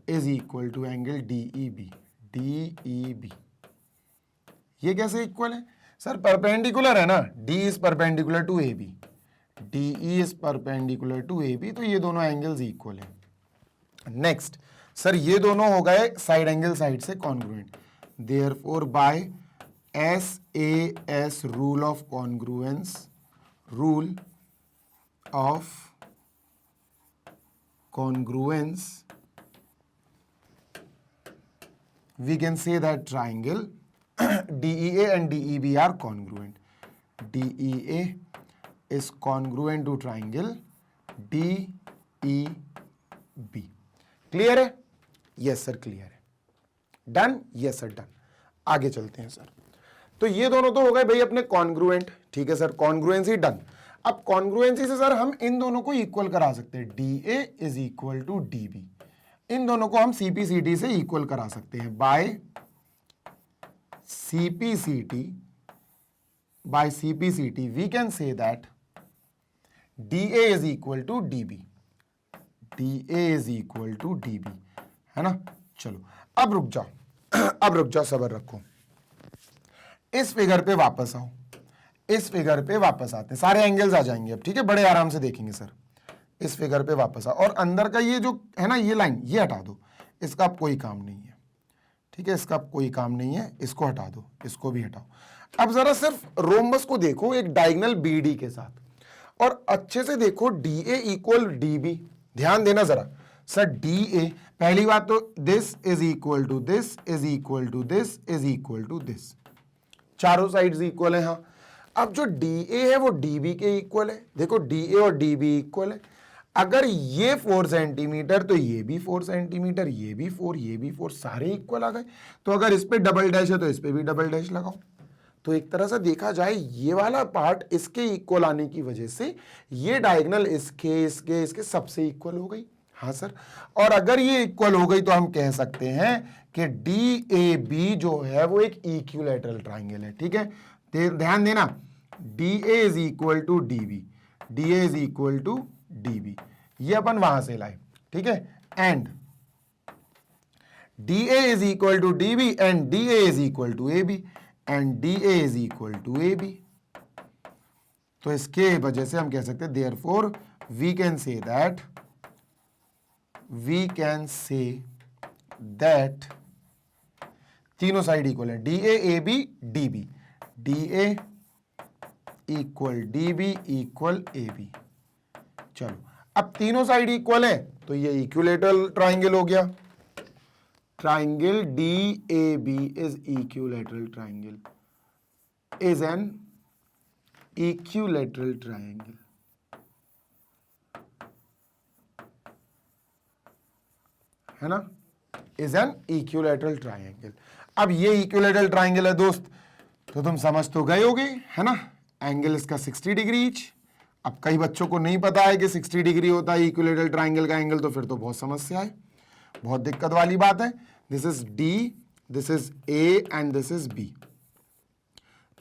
is equal to angle DEB, DEB। ये कैसे इक्वल है सर, परपेंडिकुलर है ना, D is perpendicular to AB, DE is perpendicular to AB, तो ये दोनों एंगल्स इक्वल है। नेक्स्ट सर, ये दोनों हो गए साइड एंगल साइड से congruent, therefore by SAS rule of congruence, rule of congruence, we can say that triangle DEA and DEB are congruent. DEA is congruent to triangle DEB. Clear है? Yes sir clear है। Done? Yes sir done. आगे चलते हैं sir. तो ये दोनों तो हो गए भाई अपने कॉन्ग्रुएंट। ठीक है सर, कॉन्ग्रुएंसी डन। अब कॉन्ग्रुएंसी से सर हम इन दोनों को इक्वल करा सकते हैं, DA is equal to DB, इन दोनों को हम CPCT से इक्वल करा सकते हैं by CPCT we can say that DA is equal to DB, DA is equal to DB, है ना। चलो अब रुक जाओ, अब रुक जाओ, सब्र रखो, इस फिगर पे वापस आओ, इस फिगर पे वापस आते हैं, सारे एंगल्स आ जाएंगे अब। ठीक है, बड़े आराम से देखेंगे सर। इस फिगर पे वापस आओ और अंदर का ये जो है ना, ये लाइन ये हटा दो, इसका अब कोई काम नहीं है। ठीक है, इसका अब कोई काम नहीं है, इसको हटा दो, इसको भी हटाओ। अब जरा सिर्फ रोम्बस को देखो एक डायगोनल BD के साथ, और अच्छे से देखो DA इक्वल DB। ध्यान देना जरा सर, DA पहली बात तो this is equal to this is equal to this is equal to this, चारों साइड्स इक्वल है। हाँ, अब जो DA है वो DB के इक्वल है। देखो DA और DB इक्वल है। अगर ये 4 सेंटीमीटर तो ये भी 4 सेंटीमीटर, ये भी 4, ये भी 4, सारे इक्वल आ गए। तो अगर इस पे डबल डैश है तो इस पे भी डबल डैश लगाओ। तो एक तरह से देखा जाए ये वाला पार्ट इसके इक्वल आने की वजह से ये डायगोनल इसके सबसे इक्वल हो गई। हाँ सर, और अगर ये इक्वल हो गई तो हम कह सकते हैं कि DAB जो है वो एक इक्विलैटरल ट्राइंगल है। ठीक है, ध्यान देना, DA is equal to DB, DA is equal to DB, ये अपन वहां से लाए। ठीक है, and DA is equal to DB and DA is equal to AB and DA is equal to AB। तो इसके वजह से हम कह सकते हैं therefore we can say that तीनों साइड इक्वल है, DA AB DB, DA equal DB equal AB। चलो, अब तीनों साइड इक्वल है तो ये इक्विलैटरल ट्राइंगल हो गया। Triangle DAB is equilateral triangle, is an equilateral triangle। है ना, is an equilateral triangle। अब ये equilateral triangle है दोस्त, तो तुम समझ तो गए होगे, है ना, एंगल इसका 60 डिग्री ईच। अब कई बच्चों को नहीं पता है कि 60 डिग्री होता है इक्विलैटरल ट्राइंगल का एंगल, तो फिर तो बहुत समस्या है, बहुत दिक्कत वाली बात है। This is D, this is A and this is B।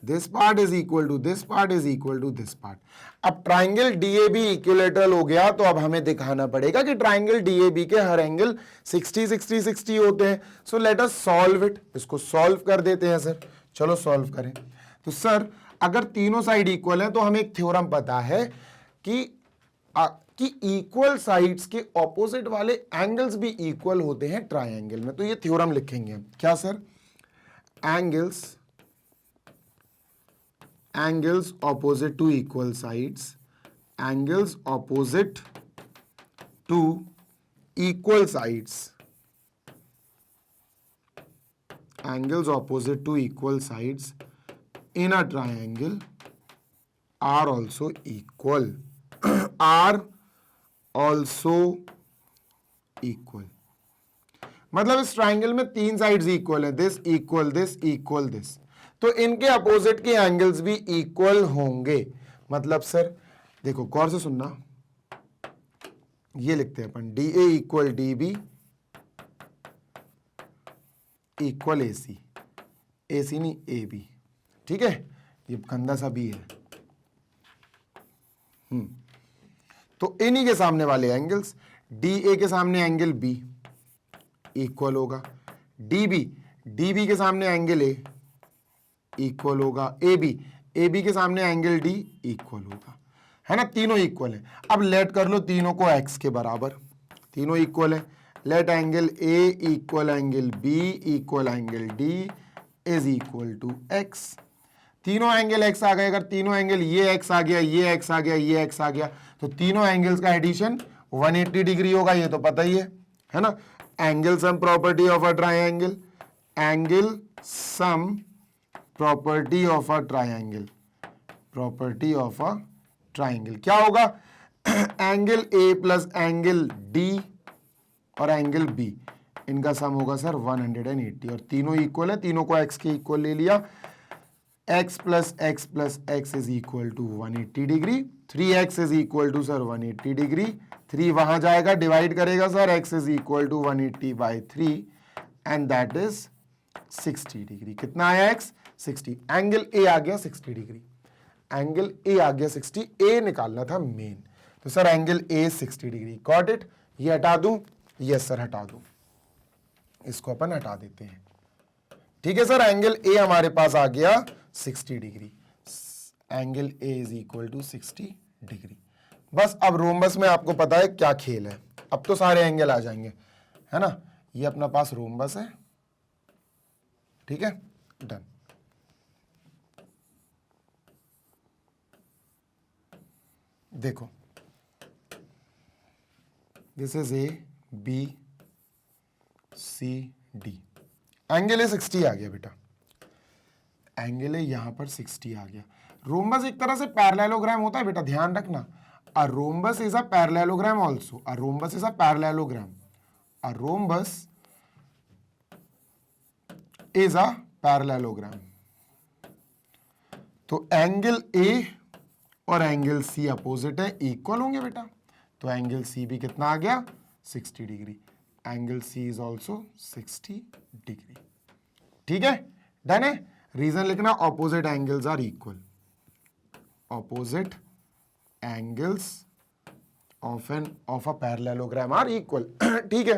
This part is equal to this part is equal to this part. अब ट्राइंगल DAB इक्विलैटरल हो गया, तो अब हमें दिखाना पड़ेगा कि ट्राइंगल DAB के हर एंगल 60 60 60 होते हैं। So let us solve it, इसको सॉल्व कर देते हैं सर। चलो सॉल्व करें। तो सर अगर तीनों साइड इक्वल हैं तो हमें एक थ्योरम पता है कि इक्वल साइड्स के ऑपोजिट वाले एंगल्स भी इक्वल होते हैं ट्राइंगल में। तो ये थ्योरम लिखेंगे हम, क्या sir, angles opposite to equal sides, angles opposite to equal sides, angles opposite to equal sides in a triangle are also equal are also equal। मतलब इस ट्राइंगल में तीन साइड्स इक्वल है, this equal this equal this, तो इनके opposite के angles भी equal होंगे। मतलब सर देखो गौर से सुनना, ये लिखते हैं अपन DA equal DB equal AC, AC नहीं AB। ठीक है, ये गंदा सा भी है। तो इन्हीं के सामने वाले एंगल्स, DA के सामने एंगल B इक्वल होगा, DB के सामने एंगल A इक्वल होगा, AB के सामने एंगल D इक्वल होगा, है ना, तीनों इक्वल है। अब लेट कर लो तीनों को x के बराबर, तीनों इक्वल है। Let angle A equal angle B equal angle D is equal to x। तीनों एंगल x आ गए, अगर तीनों एंगल ये x आ गया, ये x आ गया, ये x आ गया, तो तीनों एंगल्स का एडिशन 180 डिग्री होगा, ये तो पता ही है ना। Angle sum property of a triangle, angle sum property of a triangle, property of a triangle क्या होगा, angle A plus angle D और एंगल B, इनका सम होगा सर 180, और तीनों इक्वल है, तीनों को x के इक्वल ले लिया। x plus x is equal to 180 degree, 3x is equal to sir 180 degree, 3 वहां जाएगा डिवाइड करेगा sir, x is equal to 180 by 3 and that is 60 degree. कितना आया x, 60। एंगल A आ गया 60 डिग्री, एंगल A आ गया 60, A निकालना था main, तो sir angle A 60 degree. Got it. ये हटा दूं, यस सर हटा दूं, इसको अपन हटा देते हैं। ठीक है सर, एंगल A हमारे पास आ गया 60 degree, angle A is equal to 60 degree. बस अब रोम्बस में आपको पता है क्या खेल है, अब तो सारे एंगल आ जाएंगे, है ना। ये अपना पास रोम्बस है, ठीक है, डन। देखो this is A B C D, angle A 60 आ गया बेटा, एंगल है यहां पर 60 आ गया। रोम्बस एक तरह से पैरेललोग्राम होता है बेटा, ध्यान रखना। A rhombus is a parallelogram also, a rhombus is a parallelogram, a rhombus is a parallelogram. तो एंगल A और एंगल C अपोजिट है, इक्वल होंगे बेटा, तो एंगल C भी कितना आ गया 60 degree, angle C is also 60 degree. ठीक है, डन है। रीजन लिखना, opposite angles are equal, opposite angles of a parallelogram are equal. ठीक है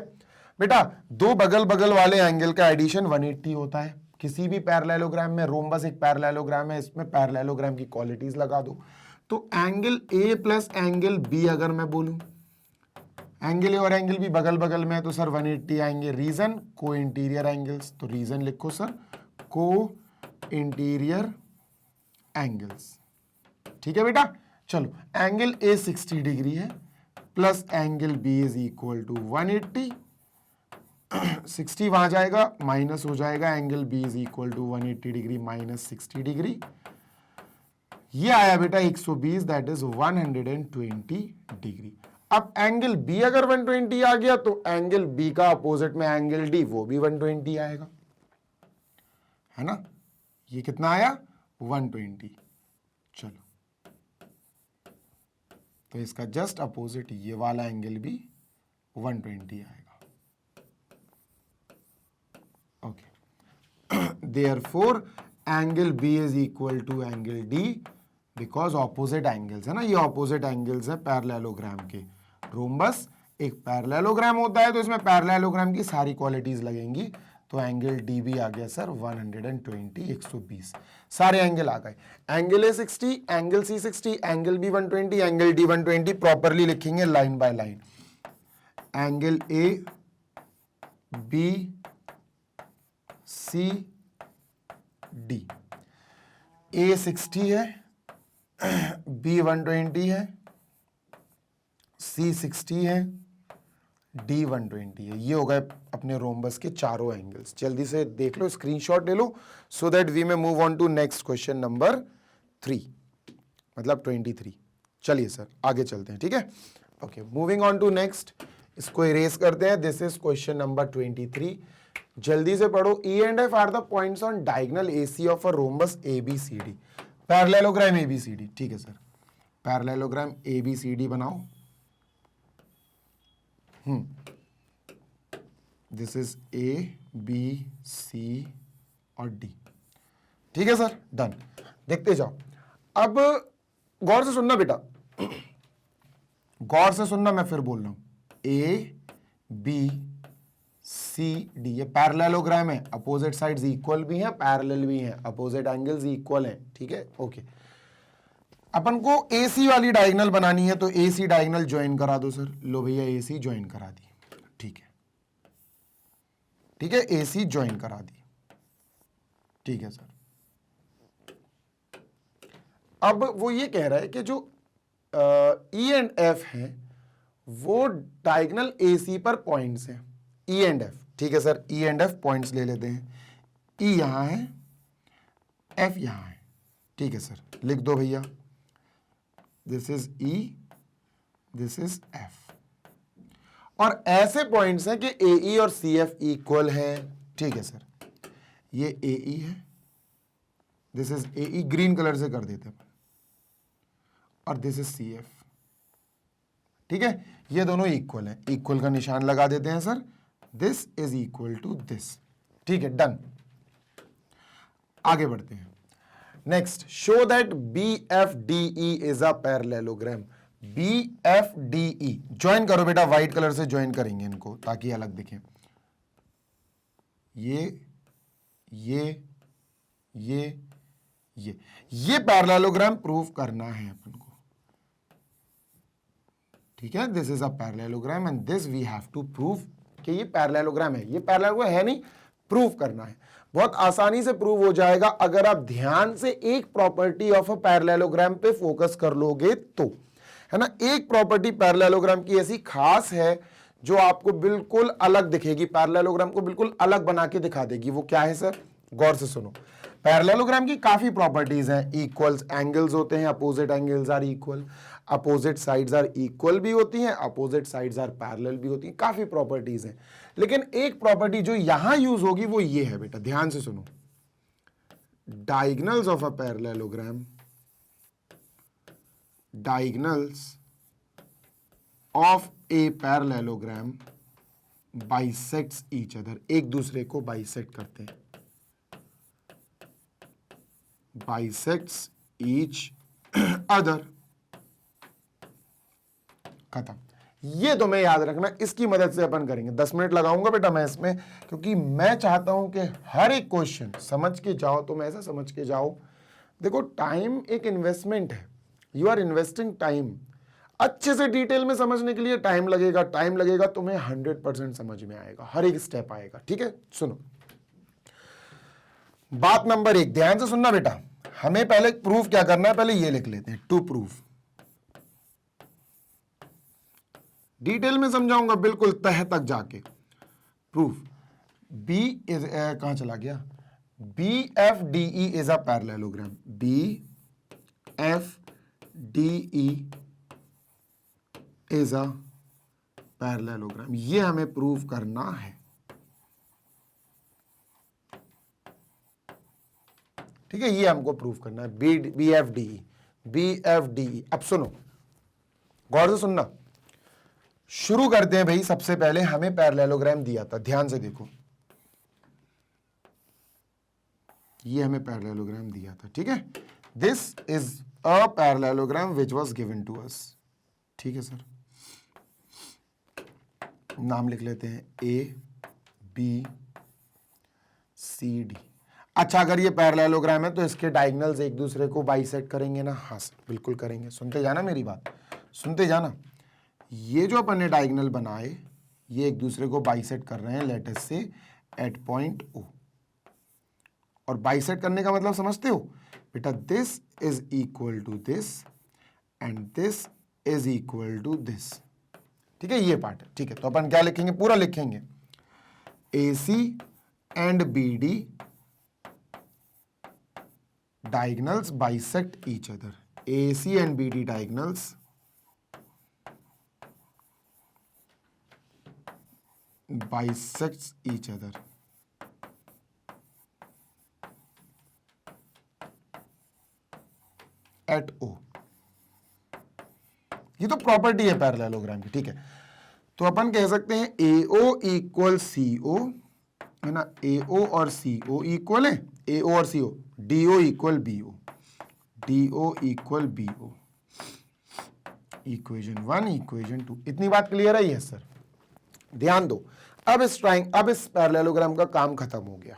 बेटा, दो बगल बगल वाले एंगल का एडिशन 180 होता है किसी भी पैरेललोग्राम में। रोम्बस एक पैरेललोग्राम है, इसमें पैरेललोग्राम की क्वालिटीज लगा दो। तो angle A plus angle B अगर मैं बोलूं, एंगल ए और एंगल बी बगल बगल में है तो सर 180 आएंगे। रीजन, को इंटीरियर एंगल्स, तो रीजन लिखो सर को इंटीरियर एंगल्स। ठीक है बेटा, चलो एंगल ए 60 डिग्री है plus angle B is equal to 180। 60 वहां जाएगा, माइनस हो जाएगा, angle B is equal to 180 degree minus 60 degree. ये आया बेटा 120, दैट इज 120 डिग्री। अब एंगल बी अगर 120 आ गया तो एंगल बी का अपोजिट में एंगल डी, वो भी 120 आएगा, है ना। ये कितना आया 120। चलो, तो इसका जस्ट अपोजिट ये वाला एंगल भी 120 आएगा। Okay, therefore angle B is equal to angle D, because opposite angles है ना, ये ऑपोजिट एंगल्स है पैरेललोग्राम के। रोम्बस एक पैरेललोग्राम होता है तो इसमें पैरेललोग्राम की सारी क्वालिटीज लगेंगी। तो एंगल डी भी आ गया सर 120, 120, सारे एंगल आ गए। Angle A 60, angle C 60, angle B 120, angle D 120। Properly लिखेंगे line by line. Angle A B C D, A 60 है, बी 120 है, सी 60 है, डी 120 है। ये हो गए अपने रोम्बस के चारों एंगल्स। जल्दी से देख लो, स्क्रीनशॉट ले लो, so that we may move on to next question number 3, मतलब 23। चलिए सर आगे चलते हैं, ठीक है। Okay, moving on to next, इसको इरेज करते हैं। This is question number 23। जल्दी से पढ़ो। E and F are the points on diagonal AC of a rhombus ABCD, parallelogram ABCD। ठीक है सर, पैरेललोग्राम ABCD बनाओ। This is A, B, C और D। ठीक है सर, डन। देखते जाओ। अब गौर से सुनना बेटा, गौर से सुनना, मैं फिर बोल रहा हूं। A, B, C, D ये पैरेललोग्राम है, अपोजिट साइड्स इक्वल भी हैं, पैरेलल भी हैं, अपोजिट एंगल्स इक्वल हैं। ठीक है, ओके। अपन को AC वाली डायगोनल बनानी है तो AC डायगोनल ज्वाइन करा दो सर। लो भैया, AC ज्वाइन करा दी। ठीक है, ठीक है, AC ज्वाइन करा दी। ठीक है सर। अब वो ये कह रहा है कि जो E एंड F है वो डायगोनल AC पर पॉइंट्स हैं, E एंड F। ठीक है sir, E and F points ले लेते हैं। E यहां है, F यहां है। ठीक है सर, लिख दो भैया, this is E, this is F। और ऐसे पॉइंट्स हैं कि AE और CF इक्वल हैं। ठीक है सर, ये AE है, this is AE, green colour से कर देते हैं, और दिस इज CF। ठीक है, ये दोनों इक्वल हैं, इक्वल का निशान लगा देते हैं sir, this is equal to this. ठीक है, डन। आगे बढ़ते हैं। Next, show that BFDE is a parallelogram. BFDE join करो बेटा, व्हाइट कलर से ज्वाइन करेंगे इनको ताकि अलग दिखे। ये पैरेललोग्राम प्रूव करना है अपन को। ठीक है, this is a parallelogram and this we have to prove कि ये पैरेललोग्राम है। ये पैरेललोग्राम है नहीं, प्रूव करना है। बहुत आसानी से प्रूव हो जाएगा अगर आप ध्यान से एक प्रॉपर्टी ऑफ अ पैरेललोग्राम पे फोकस कर लोगे तो, है ना। एक प्रॉपर्टी पैरेललोग्राम की ऐसी खास है जो आपको बिल्कुल अलग दिखेगी, पैरेललोग्राम को बिल्कुल अलग बना के दिखा देगी। वो क्या है सर, गौर से सुनो। पैरेललोग्राम की काफी प्रॉपर्टीज हैं। इक्वल्स एंगल्स होते हैं, opposite angles are equal, opposite sides are equal भी होती हैं, अपोजिट साइड्स आर पैरेलल भी होती हैं, काफी प्रॉपर्टीज हैं। लेकिन एक प्रॉपर्टी जो यहां यूज होगी वो ये है बेटा, ध्यान से सुनो। Diagonals of a parallelogram, diagonals of a parallelogram bisects each other, एक दूसरे को बाइसेक्ट करते हैं, बाइसेक्ट्स ईच अदर, खत्म। ये तुम्हें याद रखना, इसकी मदद से अपन करेंगे। 10 मिनट लगाऊंगा बेटा मैं इसमें, क्योंकि मैं चाहता हूं कि हर एक क्वेश्चन समझ के जाओ, तुम ऐसा समझ के जाओ। देखो टाइम एक इन्वेस्टमेंट है, यू आर इन्वेस्टिंग टाइम। अच्छे से डिटेल में समझने के लिए टाइम लगेगा, टाइम लगेगा, तुम्हें 100% समझ में आएगा, हर एक स्टेप आएगा। ठीक है, सुनो बात नंबर 1, ध्यान से सुनना बेटा। हमें पहले प्रूफ क्या करना है, पहले ये लिख लेते हैं, टू प्रूफ। डिटेल में समझाऊंगा बिल्कुल तह तक जाके। प्रूफ बी इज, कहां चला गया, B F D E is a parallelogram, B F D E is a parallelogram, ये हमें प्रूव करना है। ठीक है, ये हमको प्रूव करना है, B F D E, B F D E. अब सुनो, गौर से सुनना, शुरू करते हैं भाई। सबसे पहले हमें पैरेललोग्राम दिया था, ध्यान से देखो, ये हमें पैरेललोग्राम दिया था। ठीक है, this is a parallelogram which was given to us. ठीक है सर, नाम लिख लेते हैं ए बी सी डी। अच्छा, अगर ये पैरेललोग्राम है तो इसके डायगोनल्स एक दूसरे को बाइसेक्ट करेंगे ना? हाँ सर, बिल्कुल करेंगे। सुनते जाना मेरी बात, सुनते जाना। ये जो अपन ने डायगोनल बनाए, ये एक दूसरे को बाइसेक्ट कर रहे हैं, लेट अस से एट पॉइंट ओ। और बाइसेक्ट करने का मतलब समझते हो बेटा, this is equal to this and this is equal to this. ठीक है, ये पार्ट है। ठीक है, तो अपन क्या लिखेंगे, पूरा लिखेंगे, A C and B D diagonals bisect each other, A C and B D diagonals bisects each other at O। ये तो प्रॉपर्टी है पैरेललोग्राम की। ठीक है, तो अपन कह सकते हैं AO इक्वल CO, है ना, AO और CO इक्वल है, AO और CO, DO equal BO, DO equal BO, equation 1 equation 2। इतनी बात क्लियर है? Yes sir. ध्यान दो, अब इस पैरेललोग्राम का काम खत्म हो गया।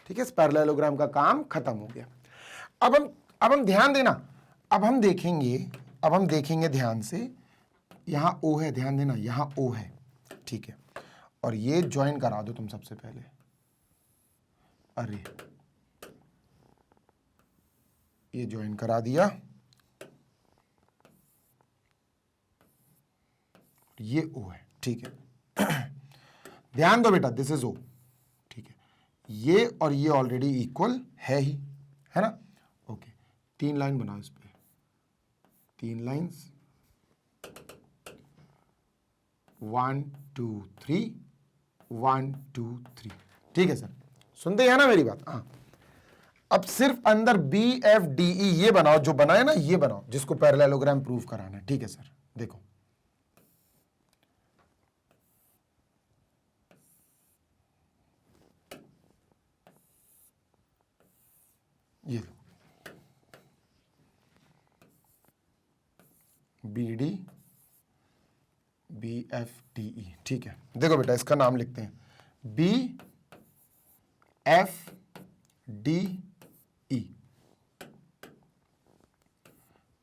ठीक है, इस पैरेललोग्राम का काम खत्म हो गया। अब हम ध्यान देना, अब हम देखेंगे ध्यान से, यहां O है, ध्यान देना, यहां O है। ठीक है, और ये ज्वाइन करा दो तुम सबसे पहले। अरे ये ज्वाइन करा दिया, ये O है। ठीक है, ध्यान दो बेटा, दिस इज O। ठीक है, ये और ये ऑलरेडी इक्वल है ही, है ना? ओके, 3 लाइन बनाओ इस पे, 3 लाइन्स, 1 2 3, 1 2 3। ठीक है सर, सुनते हैं ना मेरी बात? हाँ, अब सिर्फ अंदर BFDE ये बनाओ, जो बनाए ना ये बनाओ, जिसको पैरेललोग्राम प्रूफ कराना है। ठीक है सर, देखो ये BD BFDE। ठीक है, देखो बेटा, इसका नाम लिखते हैं BFDE,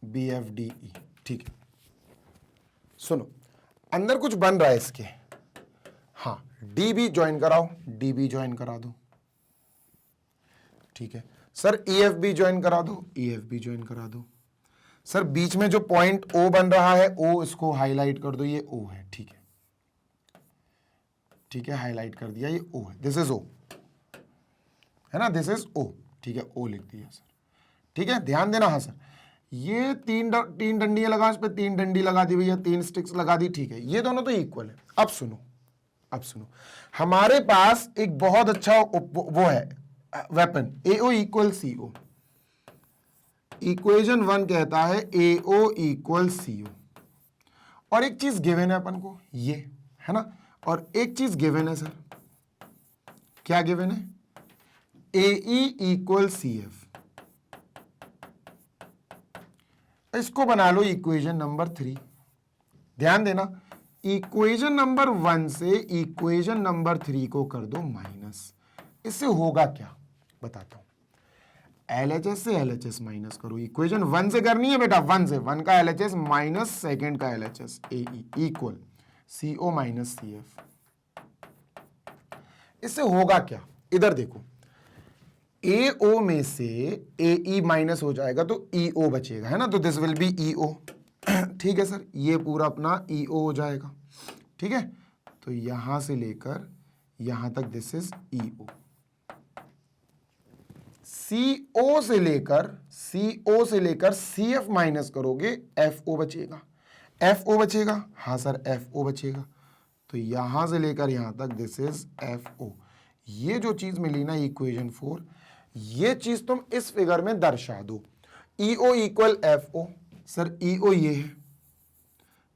BFDE। ठीक है, सुनो, अंदर कुछ बन रहा है इसके। हाँ, DB ज्वाइन कराओ, DB ज्वाइन करा दो। ठीक है सर, EFB ज्वाइन करा दो, EFB ज्वाइन करा दो। सर, बीच में जो पॉइंट O बन रहा है, O, इसको हाईलाइट कर दो, ये O है। ठीक है, ठीक है, हाईलाइट कर दिया, ये O है, दिस इज O, है ना, दिस इज O। ठीक है, O लिख दिया सर। ठीक है, ध्यान देना। हाँ सर, ये तीन डंडियां लगा, इस पे 3 डंडी लगा दी भैया, 3 स्टिक्स लगा दी। ठीक है, ये दोनों तो इक्वल है। अब सुनो, हमारे पास एक बहुत अच्छा वो है weapon, AO equal CO। Equation 1 कहता है AO इक्वल CO, और एक चीज गिवन है अपन को, ये है ना, और एक चीज गिवन है सर, क्या गिवन है, AE इक्वल CF। इसको बना लो इक्वेशन नंबर 3। ध्यान देना, इक्वेशन नंबर 1 से इक्वेशन नंबर 3 को कर दो माइनस। इससे होगा क्या बताता हूं। LHS से LHS माइनस करो, इक्वेशन 1 से करनी है बेटा, 1 से, 1 का LHS माइनस सेकेंड का LHS, AE equal CO minus CF। इससे होगा क्या, इधर देखो, AO में से AE माइनस हो जाएगा तो EO बचेगा, है ना, तो दिस विल बी EO। ठीक है सर, ये पूरा अपना EO हो जाएगा। ठीक है, तो यहां से लेकर यहां तक दिस इज EO। CO से लेकर CF माइनस करोगे, FO बचेगा। FO बचेगा, हाँ सर FO बचेगा। तो यहां से लेकर यहां तक दिस इज FO। ये जो चीज मिली ना इक्वेशन 4, ये चीज तुम इस फिगर में दर्शा दो। EO equal FO, sir EO ये है,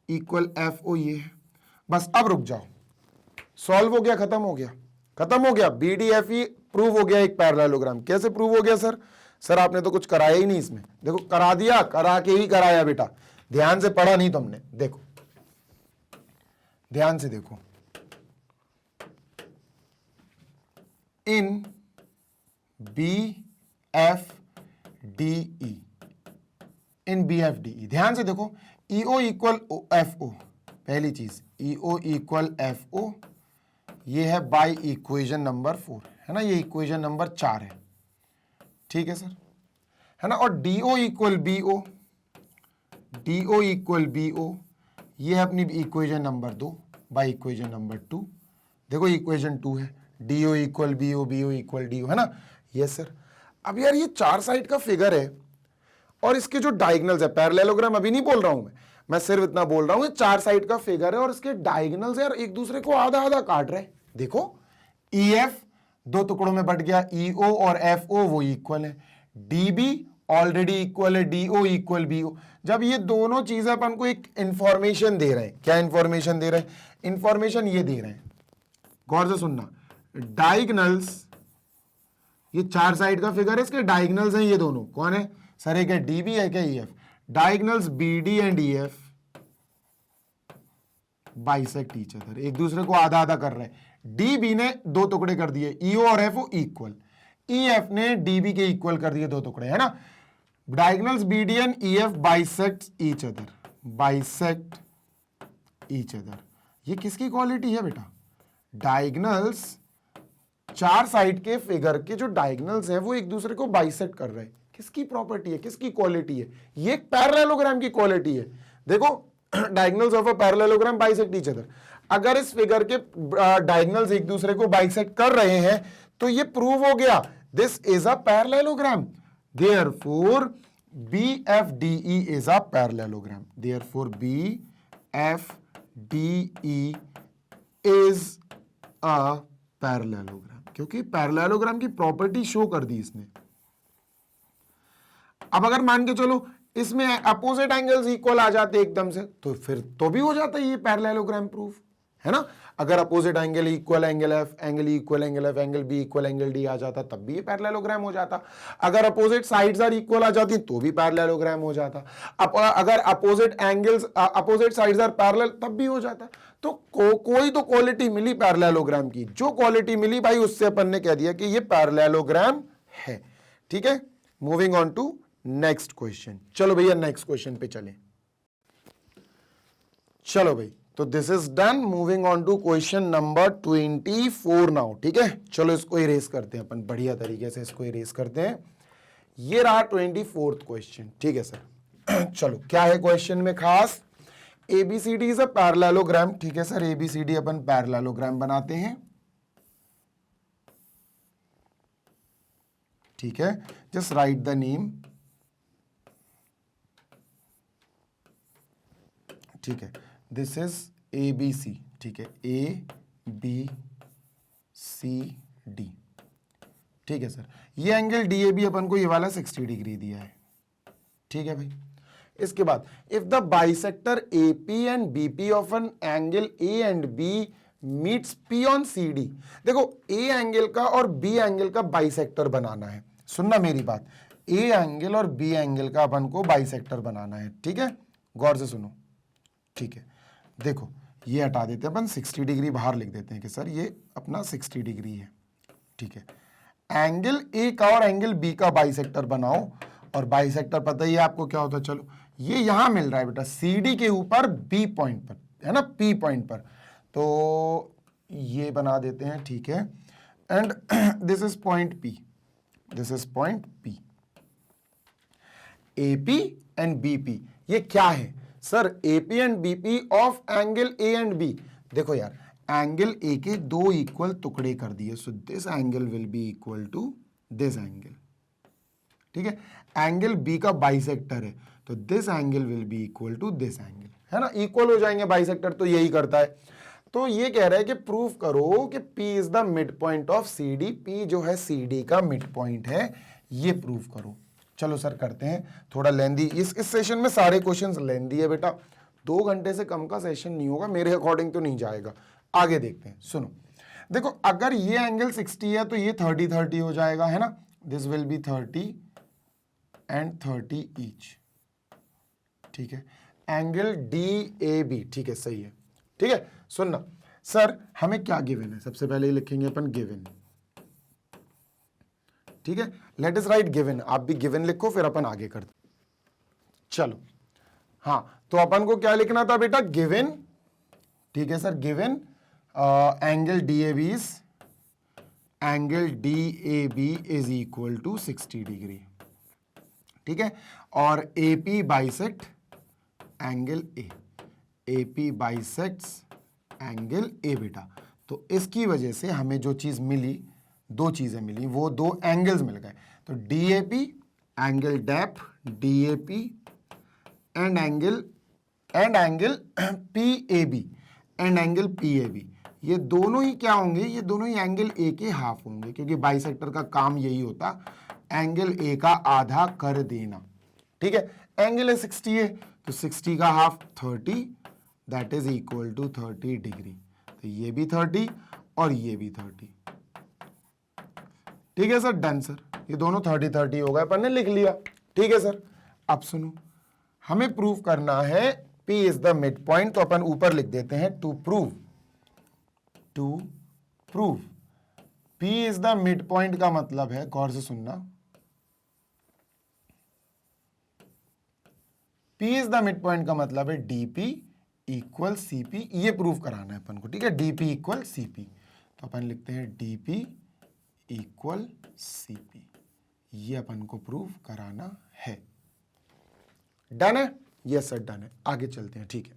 इक्वल FO ये है। बस अब रुक जाओ, सॉल्व हो गया, खत्म हो गया, खत्म हो गया। BDFE प्रूव हो गया एक पैरेललोग्राम। कैसे प्रूव हो गया सर? सर आपने तो कुछ कराया ही नहीं इसमें। देखो करा दिया, करा के ही कराया बेटा, ध्यान से पढ़ा नहीं तुमने। देखो ध्यान से देखो, इन BFDE, इन BFDE ध्यान से देखो, EO इक्वल FO, पहली चीज EO इक्वल FO, ये है बाय इक्वेशन नंबर 4, है ना, ये इक्वेशन नंबर 4 है। ठीक है सर, है ना, और DO equal BO, DO equal BO, ये है अपनी equation number 2 by equation number 2। देखो इक्वेशन 2 है, DO equal BO, BO equal DO, है ना। Yes sir. अब यार ये 4 साइड का फिगर है और इसके जो डायगनल्स है, पैरेललोग्राम अभी नहीं बोल रहा हूं मैं सिर्फ इतना बोल रहा हूं, 4 साइड का फिगर है और इसके डायगनल्स यार एक दूसरे को आधा आधा काट रहे हैं। देखो EF 2 टुकड़ों में बट गया, EO और FO वो इक्वल है, DB ऑलरेडी इक्वल है, DO इक्वल BO। जब ये दोनों चीजें अपन को एक इंफॉर्मेशन दे रहे हैं, क्या इंफॉर्मेशन दे रहे हैं? इंफॉर्मेशन ये दे रहे हैं, गौर से सुनना, डायगनल्स, ये 4 साइड का फिगर है, इसके डायगनल्स हैं ये दोनों, कौन है सर? एक है DB, एक है EF। Diagonals BD and EF bisect each other, एक दूसरे को आधा आधा कर रहे हैं। DB ने 2 टुकड़े कर दिए, EO और FO इक्वल, EF ने DB के इक्वल कर दिए 2 टुकड़े, है ना। Diagonals BD and EF bisect each other, bisect each other. ये किसकी क्वालिटी है बेटा? डायगनल्स, 4 साइड के फिगर के जो डायगनल्स हैं वो एक दूसरे को बाइसेक्ट कर रहे हैं। किसकी प्रॉपर्टी है, किसकी क्वालिटी है? ये एक पैरेललोग्राम की क्वालिटी है। देखो diagonals of a parallelogram bisect each other. अगर इस फिगर के डायगनल्स एक दूसरे को बाइसेक्ट कर रहे हैं तो ये प्रूव हो गया, this is a parallelogram. Therefore BFDE is a parallelogram, therefore BFDE is a parallelogram, क्योंकि पैरेललोग्राम की प्रॉपर्टी शो कर दी इसने। अब अगर मान के चलो इसमें अपोजिट एंगल्स इक्वल आ जाते एकदम से, तो फिर तो भी हो जाता है ये पैरेललोग्राम प्रूफ, है ना। अगर opposite angle equal angle F, angle equal angle F, angle B equal angle D आ जाता तब भी ये पैरेललोग्राम हो जाता। अगर अपोजिट साइड्स आर इक्वल आ जाती तो भी पैरेललोग्राम हो जाता। अगर opposite angles, opposite sides are parallel तब भी हो जाता। तो कोई तो क्वालिटी मिली पैरेललोग्राम की, जो क्वालिटी मिली भाई उससे अपन ने कह दिया कि ये पैरेललोग्राम है। ठीक है, moving on to next question. चलो भैया नेक्स्ट क्वेश्चन पे चलें। चलो भाई, तो this is done. Moving on to question number 24 now. ठीक है, चलो इसको इरेज करते हैं अपन, बढ़िया तरीके से इसको इरेज करते हैं। ये रहा 24th क्वेश्चन। ठीक है सर, चलो क्या है क्वेश्चन में खास? ABCD is a parallelogram. ठीक है सर, ABCD अपन पैरेललोग्राम बनाते हैं। ठीक है, जस्ट राइट द नेम। ठीक है, दिस इज ABC। ठीक है, ABCD। ठीक है सर, ये एंगल DAB अपन को ये वाला 60 डिग्री दिया है। ठीक है भाई, इसके बाद if the bisector AP and BP of an angle A and B meets P on CD। देखो A एंगल का और B एंगल का बाइसेक्टर बनाना है, सुनना मेरी बात, A एंगल और B एंगल का अपन को बाइसेक्टर बनाना है, ठीक है, गौर से सुनो, ठीक है। देखो ये हटा देते हैं अपन, 60 डिग्री बाहर लिख देते हैं कि सर ये अपना 60 डिग्री है, ठीक है। एंगल A का और एंगल B का बाइसेक्टर बनाओ, और बाइसेक्टर पता ही है आपको क्या होता है, चलो ये यहां मिल रहा है बेटा CD के ऊपर B पॉइंट पर, है ना, P पॉइंट पर, तो ये बना देते हैं, ठीक है। And this is point P, this is point P, AP and BP, ये क्या है sir, AP and BP of angle A and B। देखो यार एंगल A के दो इक्वल टुकड़े कर दिए, so this angle will be equal to this angle, ठीक है। एंगल B का बाइसेक्टर है, तो this angle will be equal to this angle, है ना, इक्वल हो जाएंगे, बाइसेक्टर तो यही करता है। तो ये कह रहा है कि प्रूव करो कि P is the mid point of CD, P जो है CD का मिड पॉइंट है, ये प्रूव करो। चलो सर करते हैं, थोड़ा लेंदी, इस सेशन में सारे क्वेश्चंस लेंदी है बेटा, 2 घंटे से कम का सेशन नहीं होगा, मेरे अकॉर्डिंग तो नहीं जाएगा। आगे देखते हैं, सुनो, देखो अगर ये एंगल 60 है तो ये 30-30 हो जाएगा, है ना, this will B 30 and 30 each, ठीक है। एंगल DAB, ठीक है, सही है, ठीक है। सुनना सर हमें क्या गिवन है, सबसे पहले लिखेंगे अपन गिवन, ठीक है, लेट अस राइट गिवन, आप भी गिवन लिखो फिर अपन आगे करते। चलो हाँ, तो अपन को क्या लिखना था बेटा, गिवन, ठीक है sir, given angle DAB is equal to 60 degree, ठीक है, और AP bisect angle A, AP bisects angle A बेटा। तो इसकी वजह से हमें जो चीज मिली, 2 चीजें मिली, वो 2 एंगल्स मिल गए, तो DAP एंगल डैप DAP and angle PAB and angle PAB, ये दोनों ही क्या होंगे, ये दोनों ही एंगल A के हाफ होंगे, क्योंकि बाइसेक्टर का काम यही होता, एंगल A का आधा कर देना, ठीक है। एंगल है 60 है, तो 60 का half 30, that is equal to 30 degree, तो ये भी 30 और ये भी 30, ठीक है सर, डन सर, ये दोनों 30-30 हो गए, अपन ने लिख लिया, ठीक है सर। अब सुनो, हमें प्रूव करना है P is the mid point, तो अपन ऊपर लिख देते हैं to prove P is the mid point का मतलब है, गौर से सुनना, P is the mid point का मतलब है DP इक्वल CP, ये प्रूव कराना है अपन को, ठीक है, DP इक्वल CP, तो अपन लिखते हैं DP इक्वल CP, ये अपन को प्रूव कराना है। डन है, यस सर डन है, आगे चलते हैं, ठीक है।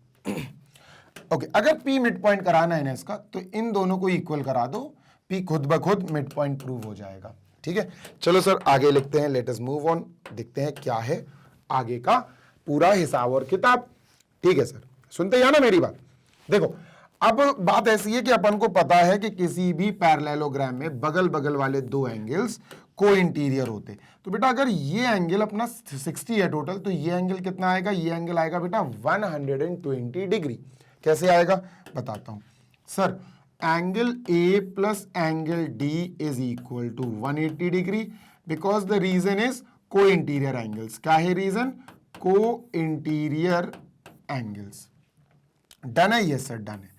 ओके, अगर P मिड पॉइंट कराना है ना इसका, तो इन दोनों को इक्वल करा दो, P खुद ब खुद मिड पॉइंट प्रूव हो जाएगा, ठीक है। चलो सर आगे लिखते हैं, लेट अस मूव ऑन, देखते हैं क्या है आगे का पूरा हिसाब और किताब, ठीक है सर, सुनते हैं ना मेरी बात। देखो अब बात ऐसी है कि अपन को पता है कि किसी भी पैरेललोग्राम में बगल बगल वाले 2 एंगल्स को इंटीरियर होते, तो बेटा अगर ये एंगल अपना 60 है टोटल, तो ये एंगल कितना आएगा, ये एंगल आएगा बेटा 120 डिग्री। कैसे आएगा बताता हूं sir, angle A plus angle D is equal to 180 degree, because the reason is co interior angles. क्या है reason, co interior angles. Done है, यस सर डन है,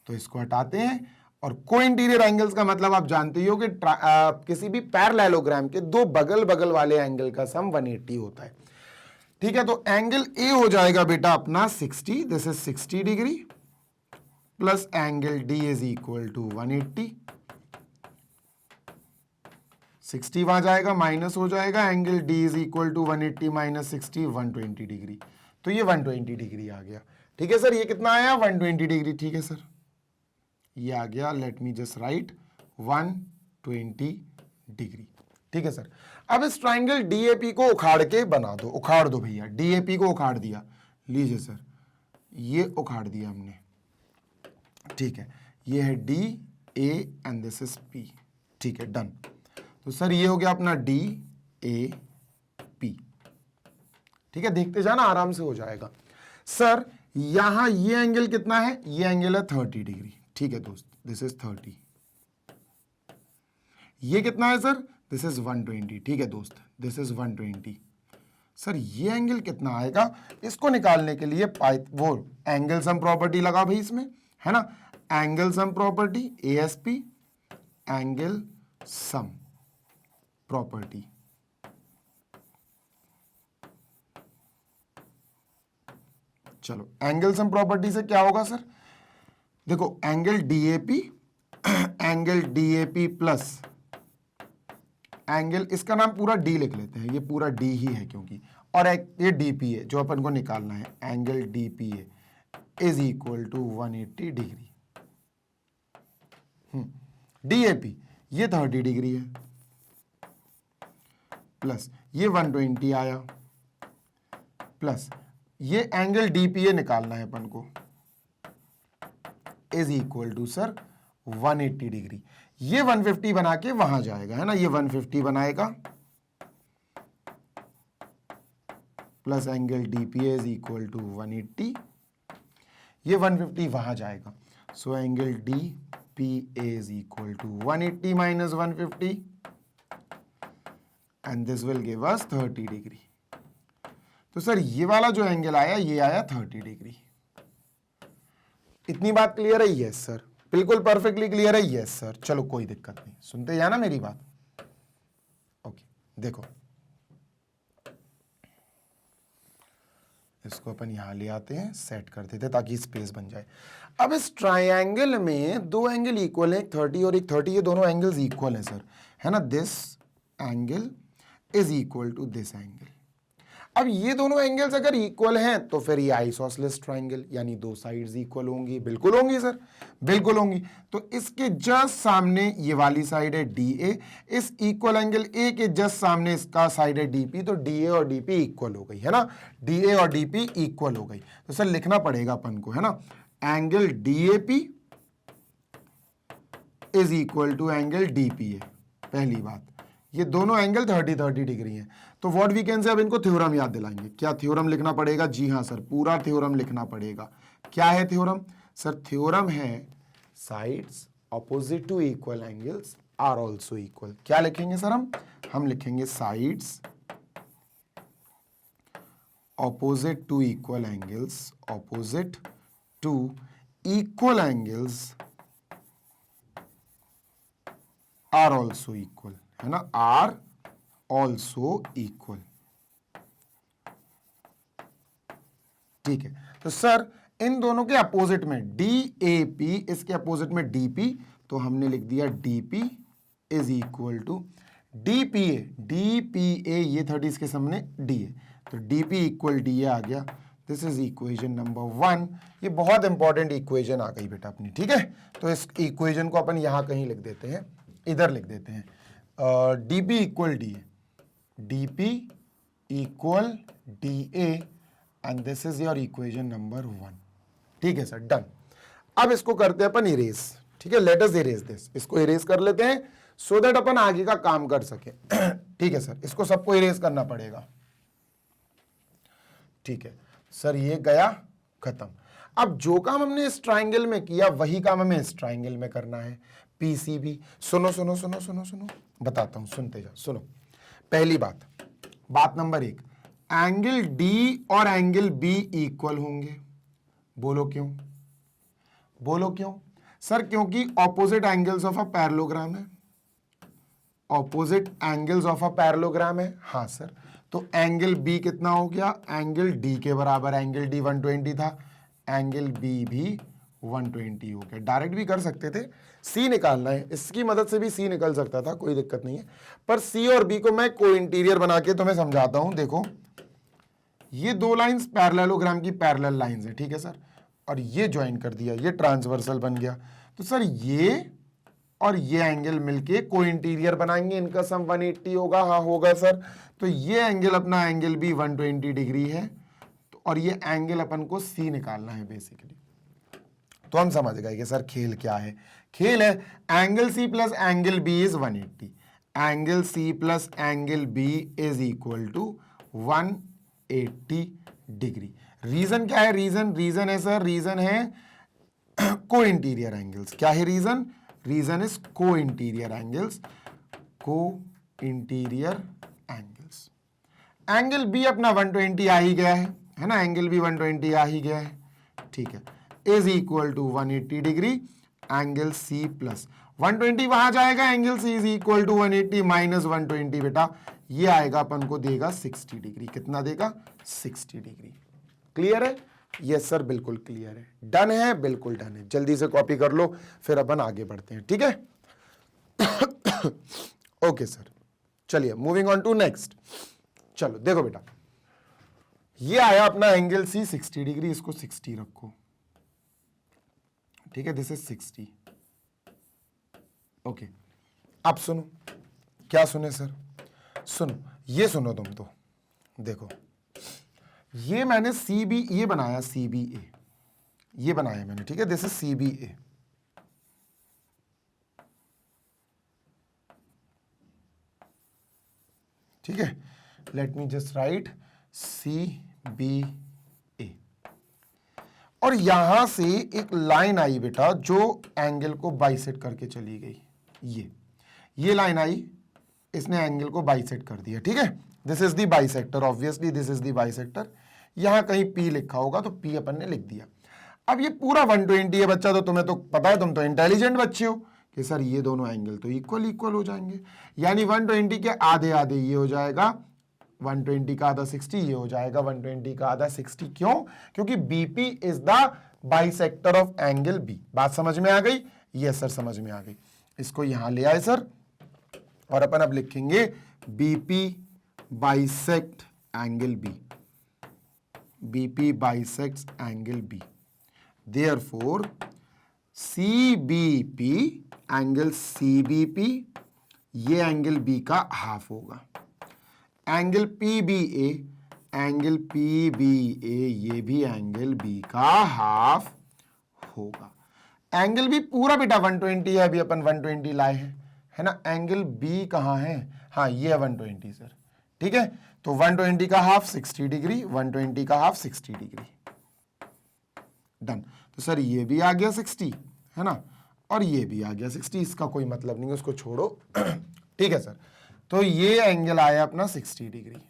तो इसको हटाते हैं, और को इंटीरियर एंगल्स का मतलब आप जानते ही हो कि किसी भी पैरेललोग्राम के 2 बगल बगल वाले एंगल का सम 180 होता है, ठीक है। तो एंगल A हो जाएगा बेटा अपना 60, this is 60 degree, plus angle D is equal to 180, 60 वहां जाएगा, माइनस हो जाएगा, angle D is equal to 180 minus 60, 120 degree, तो ये 120 डिग्री आ गया, ठीक है सर। ये कितना आया, 120 डिग्री, ठीक है सर, ये आ गया, late me just right 120 degree, ठीक है सर। अब इस ट्राइंगल DAP को उखाड़ के बना दो, उखाड़ दो भैया, DAP को उखाड़ दिया, लीजिए सर, ये उखाड़ दिया हमने, ठीक है, ये है DA and this is P, ठीक है, डन। तो सर ये हो गया अपना DAP, ठीक है, देखते जाना, आराम से हो जाएगा। सर यहां ये एंगल कितना है, ये एंगल है 30 डिग्री, ठीक है दोस्त, दिस इज 30। ये कितना है सर, दिस इज 120, ठीक है दोस्त, दिस इज 120। सर ये एंगल कितना आएगा, इसको निकालने के लिए वो एंगल सम प्रॉपर्टी लगा भाई इसमें, है ना, angle sum property, ASP angle sum property. चलो एंगल सम प्रॉपर्टी से क्या होगा सर, देखो angle DAP, angle DAP plus angle, इसका नाम पूरा डी लिख लेते हैं, ये पूरा डी ही है क्योंकि, और ये डीपी है जो अपन को निकालना है, angle DPA is equal to 180 degree. DAP ये 30 डिग्री है, प्लस ये 120 आया, प्लस ये एंगल डीपीए निकालना है अपन को, is equal to sir 180 degree. ये 150 बना के वहां जाएगा, है ना, ये 150 बनाएगा, plus angle DPA is equal to 180, ये 150 वहां जाएगा, so angle DPA is equal to 180 minus 150 and this will give us 30 degree. तो सर ये वाला जो एंगल आया, ये आया 30 डिग्री। इतनी बात क्लियर है? यस सर, बिल्कुल परफेक्टली क्लियर है। यस सर, चलो कोई दिक्कत नहीं, सुनते जाना मेरी बात। ओके देखो, इसको अपन यहां ले आते हैं, सेट कर देते ताकि स्पेस बन जाए। अब इस ट्रायंगल में दो एंगल इक्वल है, 30 और एक 30, ये दोनों एंगल्स इक्वल है सर, है ना, this angle is equal to this angle. अब ये दोनों एंगल्स अगर इक्वल हैं तो फिर ये आइसोसेलेस ट्रायंगल, यानी दो साइड्स इक्वल होंगी। बिल्कुल होंगी सर, बिल्कुल होंगी। तो इसके जस्ट सामने ये वाली साइड है DA, इस इक्वल एंगल A के जस्ट सामने इसका साइड है DP, तो DA और DP इक्वल हो गई, है ना, DA और DP इक्वल हो गई। तो सर लिखना पड़ेगा अपन को, है ना, angle DAP is equal to angle DPA। पहली बात, ये दोनों एंगल 30-30 डिग्री हैं। तो व्हाट वी कैन से, अब इनको थ्योरम याद दिलाएंगे। क्या थ्योरम लिखना पड़ेगा? जी हाँ सर, पूरा थ्योरम लिखना पड़ेगा। क्या है थ्योरम? सर थ्योरम है sides opposite to equal angles are also equal. क्या लिखेंगे सर हम लिखेंगे sides opposite to equal angles, opposite to equal angles are also equal, है ना, आर ऑल्सो इक्वल। ठीक है, तो सर इन दोनों के अपोजिट में DAP, इसके अपोजिट में DP, तो हमने लिख दिया DP is equal to DPA। DPA ये 30 के सामने D है, तो DP इक्वल DA आ गया। This is equation number 1। ये बहुत इंपॉर्टेंट इक्वेशन आ गई बेटा अपनी, ठीक है। तो इस इक्वेशन को अपन यहां कहीं लिख देते हैं, इधर लिख देते हैं, DP equal DA, DP equal DA and this is your equation number 1। ठीक है सर, डन। अब इसको करते हैं अपन इरेज, ठीक है, लेट अस इरेज दिस। इसको इरेज कर लेते हैं सो दैट अपन आगे का काम कर सके। ठीक है सर, इसको सबको इरेज करना पड़ेगा। ठीक है सर, ये गया खत्म। अब जो काम हमने इस ट्राइंगल में किया वही काम हमें इस ट्राइंगल में करना है, PCB। सुनो सुनो सुनो सुनो सुनो, बताता हूं, सुनते जाओ, सुनो। पहली बात नंबर 1, एंगल D और एंगल B इक्वल होंगे। बोलो क्यों? बोलो क्यों? सर क्योंकि opposite angles of a parallelogram है। Opposite angles of a parallelogram है, हाँ सर। तो एंगल B कितना हो गया? एंगल D के बराबर। एंगल D 120 था, एंगल B भी 120 हो गया। डायरेक्ट भी कर सकते थे, C निकालना है, इसकी मदद से भी C निकल सकता था, कोई दिक्कत नहीं है। पर C और B को मैं को इंटीरियर बना के तुम्हें समझाता हूं। देखो, ये दो लाइंस पैरेललोग्राम की पैरेलल लाइंस है, ठीक है सर, और ये ज्वाइन कर दिया, ये ट्रांसवर्सल बन गया। तो सर ये और ये एंगल मिलके को इंटीरियर बनाएंगे, इनका सम 180 होगा। हाँ होगा सर। तो ये एंगल अपना एंगल भी 120 डिग्री है, और ये एंगल अपन को C निकालना है बेसिकली। तो हम समझ गए कि सर खेल क्या है। खेल है angle C plus angle B is 180, angle C plus angle B is equal to 180 80 degree. Reason क्या है? रीजन है सर, रीजन है को इंटीरियर एंगल्स। क्या है reason? Reason is co interior angles, को इंटीरियर एंगल्स। एंगल बी अपना 120 आ ही गया है ना, एंगल बी 120 आ ही गया है, ठीक है, is equal to 180 degree. Angle C plus 120 वहां जाएगा, angle C is equal to 180 minus 120 बेटा, ये आएगा अपन को देगा 60 डिग्री। कितना देगा? 60 डिग्री। क्लियर है? यस सर, बिल्कुल क्लियर है। डन है? बिल्कुल डन है। जल्दी से कॉपी कर लो, फिर अपन आगे बढ़ते हैं, ठीक है? ओके सर, चलिए मूविंग ऑन टू नेक्स्ट। चलो देखो बेटा, ये आया अपना एंगल सी 60 डिग्री, इसको 60 रखो, ठीक है, दिस इज 60। ओके, अब सुनो, क्या सुने सर? सुनो, ये सुनो तुम तो, देखो ये मैंने सी बी ये बनाया, सी बी ए ये बनाया मैंने, ठीक है, this is C B A. ठीक है, let me just write C B A, और यहां से एक लाइन आई बेटा जो एंगल को बाइसेक्ट करके चली गई। ये लाइन आई, इसने एंगल को बाइसेक्ट कर दिया, ठीक है, this is the bisector, obviously this is the bisector. यहां कहीं P लिखा होगा तो P अपन ने लिख दिया। अब ये पूरा 120 है बच्चा, तो तुम्हें तो पता है, तुम तो इंटेलिजेंट बच्चे हो कि सर ये दोनों एंगल तो इक्वल हो जाएंगे, यानी 120 के आधे आधे ये हो जाएगा, 120 का आधा 60 ये हो जाएगा, 120 का आधा 60। क्यों? क्योंकि BP is the bisector of angle B। बात समझ में आ गई? यस सर, समझ में आ गई। इसको यहां ले आए सर, और अपन अब लिखेंगे BP bisect angle B, BP bisects angle B, therefore CBP angle CBP ये एंगल B का हाफ होगा। एंगल PBA एंगल PBA ये भी एंगल B का हाफ होगा। एंगल B पूरा बेटा 120 है, अभी अपन 120 लाए हैं, है ना। एंगल B कहाँ है? हाँ, ये है 120 सर, ठीक है। तो 120 का हाफ 60 डिग्री, 120 का हाफ 60 डिग्री, डन। तो सर ये भी आ गया 60, है ना, और ये भी आ गया 60, इसका कोई मतलब नहीं है, उसको छोड़ो। ठीक है सर, तो ये एंगल आया अपना 60 डिग्री।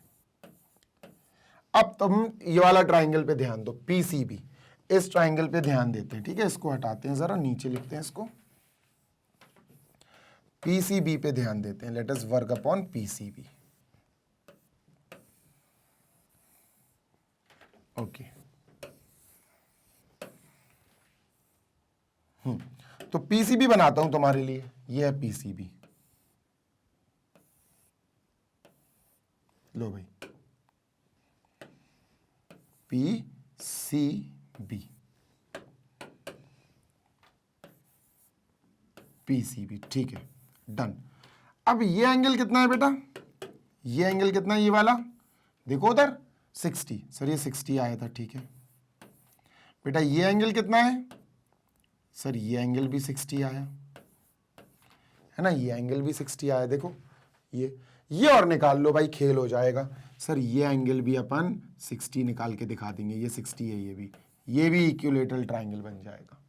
अब तुम ये वाला ट्राइंगल पे ध्यान दो, PCB, इस ट्राइंगल पे ध्यान देते हैं, ठीक है। इसको हटाते हैं जरा, नीचे लिखते हैं इसको, PCB पे ध्यान देते हैं। Let us work upon PCB। Okay, तो PCB बनाता हूं तुम्हारे लिए, ये है PCB। लो भाई, PCB, PCB, ठीक है, डन। अब ये एंगल कितना है बेटा? ये एंगल कितना है? ये वाला देखो उधर 60, सर ये 60 आया था, ठीक है बेटा। ये एंगल कितना है? सर ये एंगल भी 60 आया, है ना, ये एंगल भी 60 आया, देखो ये और निकाल लो भाई, खेल हो जाएगा। सर ये एंगल भी अपन 60 निकाल के दिखा देंगे, ये 60 है, ये भी इक्विलेटरल ट्राइंगल बन जाएगा।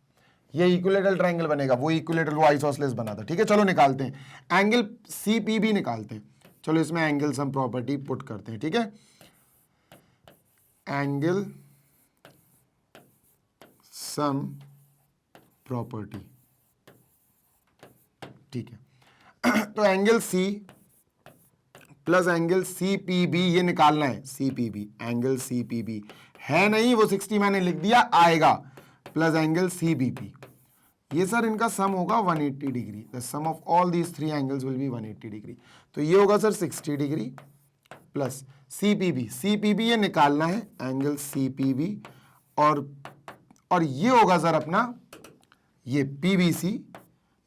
ये इक्विलेटरल ट्राइंगल बनेगा, वो इक्विलेटरल वो आइसोसेलेस बना था, ठीक है। चलो निकालते हैं, एंगल CPB निकालते हैं। चलो इसमें एंगल सम प्रॉपर्टी पुट करते हैं, ठीक है। एंगल सम प्रॉपर्टी, ठीक है। तो angle C plus angle CPB ये निकालना है, CPB, एंगल CPB है नहीं, वो 60 मैंने लिख दिया, आएगा, प्लस एंगल CBP, ये सर इनका सम होगा 180 degree. The sum of all these three angles will be 180 degree. तो ये होगा सर 60 डिग्री प्लस CPB ये निकालना है, एंगल CPB, और ये होगा सर अपना ये PBC,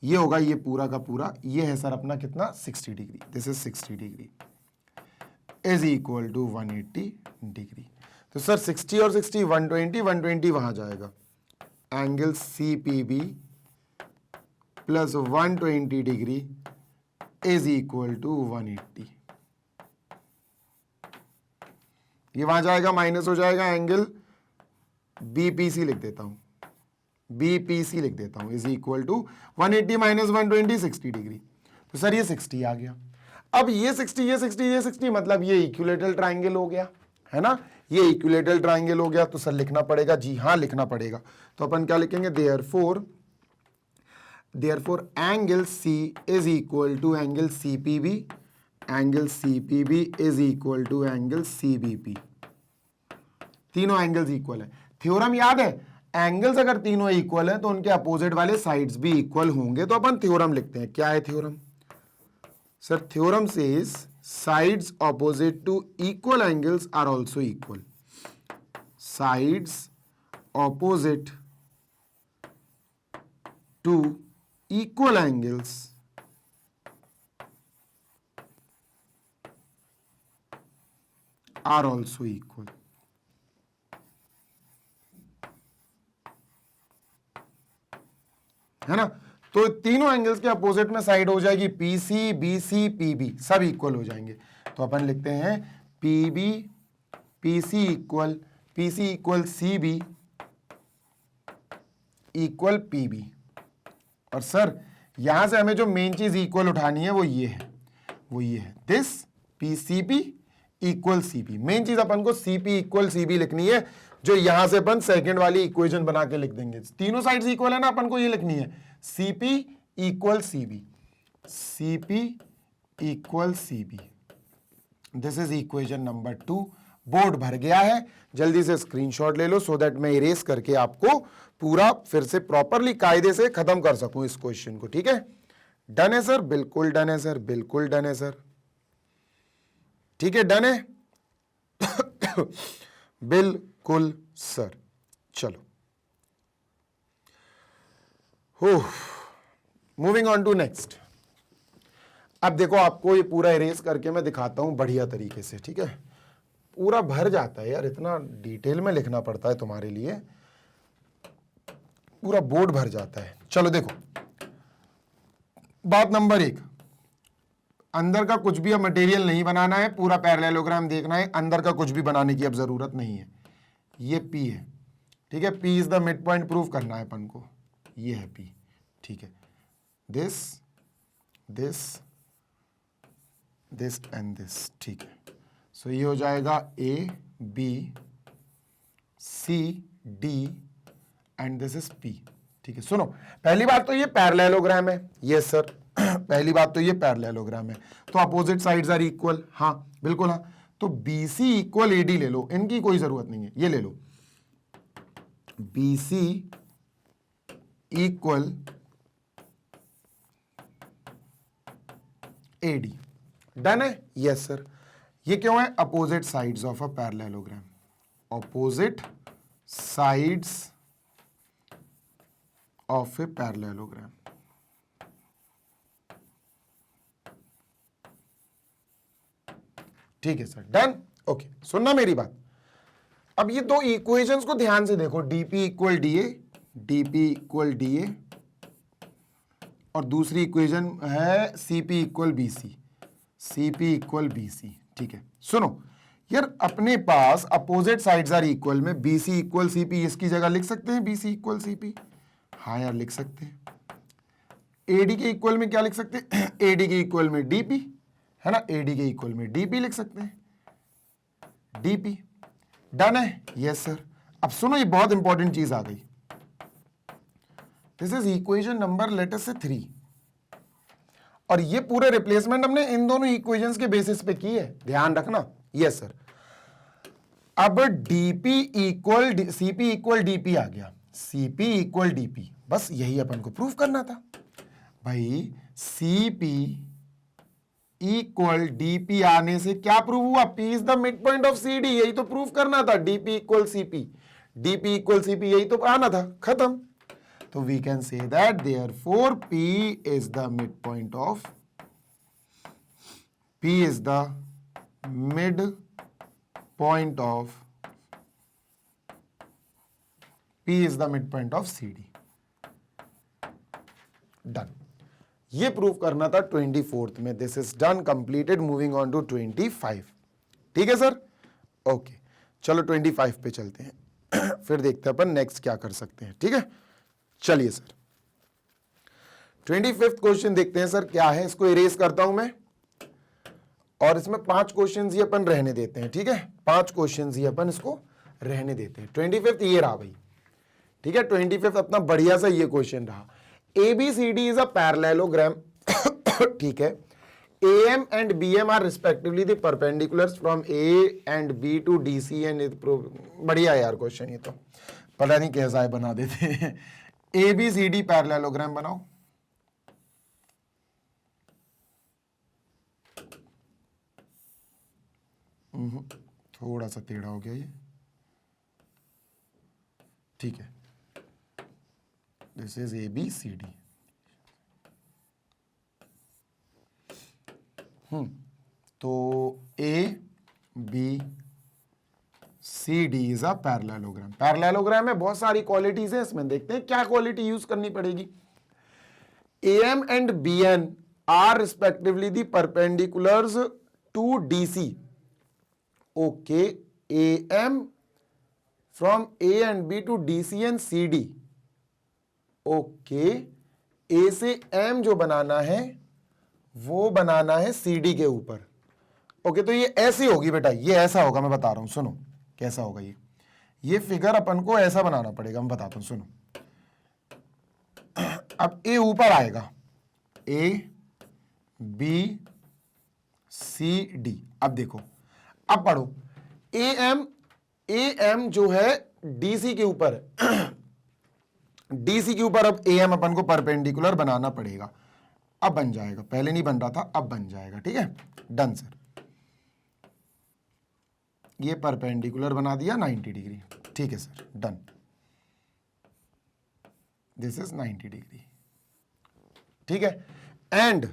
ये होगा ये पूरा का पूरा, ये है सर अपना कितना 60 degree, this is 60 degree is equal to 180 degree. तो सर 60 और 60 120 वहां जाएगा, angle CPB plus 120 degree is equal to 180। ये वहां जाएगा माइनस हो जाएगा, एंगल बीपीसी लिख देता हूं, बीपीसी लिख देता हूं, is equal to 180 minus 120 60 degree. तो सर ये 60 आ गया। अब ये 60 ये 60 ये 60 मतलब ये इक्विलेटरल ट्राइंगल हो गया, है ना, ये इक्विलेटरल ट्राइंगल हो गया। तो सर लिखना पड़ेगा, जी हाँ लिखना पड़ेगा। तो अपन क्या लिखेंगे, therefore angle C is equal to angle CPB, angle CPB is equal to angle CBP. तीनों एंगल्स इक्वल है। थ्योरम याद है, एंगल्स अगर तीनों इक्वल हैं तो उनके अपोजिट वाले साइड्स भी इक्वल होंगे। तो अपन थ्योरम लिखते हैं। क्या है theorem? Sir theorem says sides opposite to equal angles are also equal. Sides opposite to equal angles are also equal. है ना? तो तीनों एंगल्स के अपोजिट में साइड हो जाएगी पीसी, बीसी, पीबी, सब इक्वल हो जाएंगे। तो अपन लिखते हैं PB, PC equal CB equal PB. और सर यहां से हमें जो मेन चीज इक्वल उठानी है वो ये है this PCP equal CP. Main चीज अपन को सीपी इक्वल सीबी लिखनी है, जो यहां से अपन सेकंड वाली इक्वेशन बना के लिख देंगे। तीनों साइड्स इक्वल है ना, अपन को ये लिखनी है CP equal CB, CP equal CB. This is equation number 2। Board भर गया है, जल्दी से स्क्रीनशॉट ले लो सो दैट मैं इरेज करके आपको पूरा फिर से प्रॉपरली कायदे से खत्म कर सकूं इस क्वेश्चन को। ठीक है, डन है सर? बिल्कुल डन है सर, बिल्कुल डन है सर। ठीक है, डन है बिल्कुल सर। चलो, मूविंग ऑन टू नेक्स्ट। अब देखो आपको ये पूरा इरेज करके मैं दिखाता हूं बढ़िया तरीके से। ठीक है, पूरा भर जाता है यार, इतना डिटेल में लिखना पड़ता है तुम्हारे लिए, पूरा बोर्ड भर जाता है। चलो देखो, बात नंबर 1, अंदर का कुछ भी अब मटेरियल नहीं बनाना है, पूरा पैरेललोग्राम देखना है। अंदर का कुछ भी बनाने की अब जरूरत नहीं है। ये P है, ठीक है, P is the mid point prove करना है अपन को। ये है P, ठीक है, दिस एंड दिस, ठीक है। सो ये हो जाएगा A B C D and this is P। ठीक है, सुनो, पहली बात तो ये पैरेललोग्राम है। यस सर, पहली बात तो ये पैरेललोग्राम है, तो अपोजिट साइड्स आर इक्वल। हाँ बिल्कुल, हाँ। तो BC इक्वल AD ले लो, इनकी कोई जरूरत नहीं है, ये ले लो BC इक्वल AD। डन है? Yes sir. ये क्यों है? Opposite sides of a parallelogram, opposite sides of a parallelogram. ठीक है सर, डन। ओके, सुनना मेरी बात। अब ये दो इक्वेशंस को ध्यान से देखो, DP equal DA, DP equal DA, और दूसरी इक्वेशन है CP equal BC, CP equal BC. ठीक है, सुनो यार, अपने पास अपोजिट साइड्स आर इक्वल में बीसी इक्वल सीपी, इसकी जगह लिख सकते हैं बीसी इक्वल सीपी। हाँ यार, लिख सकते हैं। एडी के इक्वल में क्या लिख सकते हैं? एडी के इक्वल में डीपी, है ना, एडी के इक्वल में डीपी लिख सकते हैं, डीपी। डन है? Yes sir. अब सुनो, ये बहुत इंपॉर्टेंट चीज आ गई। This is equation number let us से 3, और ये पूरे रिप्लेसमेंट हमने इन दोनों इक्वेशंस के बेसिस पे की है, ध्यान रखना। Yes sir. अब DP equal CP equal DP आ गया, सीपी इक्वल डीपी, बस यही अपन को प्रूफ करना था भाई। सीपी इक्वल डीपी आने से क्या प्रूव हुआ? P is the mid point of C D, यही तो प्रूफ करना था। DP equal CP, DP equal CP, यही तो आना था, खत्म। तो we can say that therefore P is the mid point of, P is the mid point of, P is the midpoint of CD. Done. ये prove करना था 24th में। This is done, completed. Moving on to 25। ठीक है sir, okay. चलो 25 पे चलते हैं फिर देखते हैं अपन नेक्स्ट क्या कर सकते हैं, ठीक है। चलिए सर 25th क्वेश्चन देखते हैं सर क्या है। इसको इरेज करता हूं मैं और इसमें 5 क्वेश्चन ही अपन रहने देते हैं, ठीक है। 5 क्वेश्चन ही अपन इसको रहने देते हैं। 25th ये रहा भाई, ठीक है। 25th अपना बढ़िया सा ये क्वेश्चन रहा। ABCD इज अ पैरेललोग्राम ठीक है। AM and BM are respectively the perpendiculars from A and B to DC and बढ़िया यार क्वेश्चन, ये तो पता नहीं कैसा है बना देते हैं। ABCD पैरेललोग्राम बनाओ। थोड़ा सा टेढ़ा हो गया ये, ठीक है। This is ABCD। तो ABCD is a parallelogram. Parallelogram में बहुत सारी क्वालिटीज है, इसमें देखते हैं क्या क्वालिटी यूज करनी पड़ेगी। AM and BN are respectively the perpendiculars to DC। Okay, AM from A and B to DC and CD। Okay, A से M जो बनाना है वो बनाना है CD के ऊपर। ओके, तो ये ऐसी होगी बेटा, ये ऐसा होगा, मैं बता रहा हूं, सुनो कैसा होगा ये फिगर अपन को ऐसा बनाना पड़ेगा, मैं बताता हूं, सुनो। अब A ऊपर आएगा, A B C D। अब देखो, अब पढ़ो, AM जो है DC के ऊपर है DC के ऊपर अब AM अपन को परपेंडिकुलर बनाना पड़ेगा। अब बन जाएगा, पहले नहीं बन रहा था, अब बन जाएगा, ठीक है। डन सर, ये परपेंडिकुलर बना दिया 90 डिग्री, ठीक है sir, done. This is 90 degree, ठीक है। And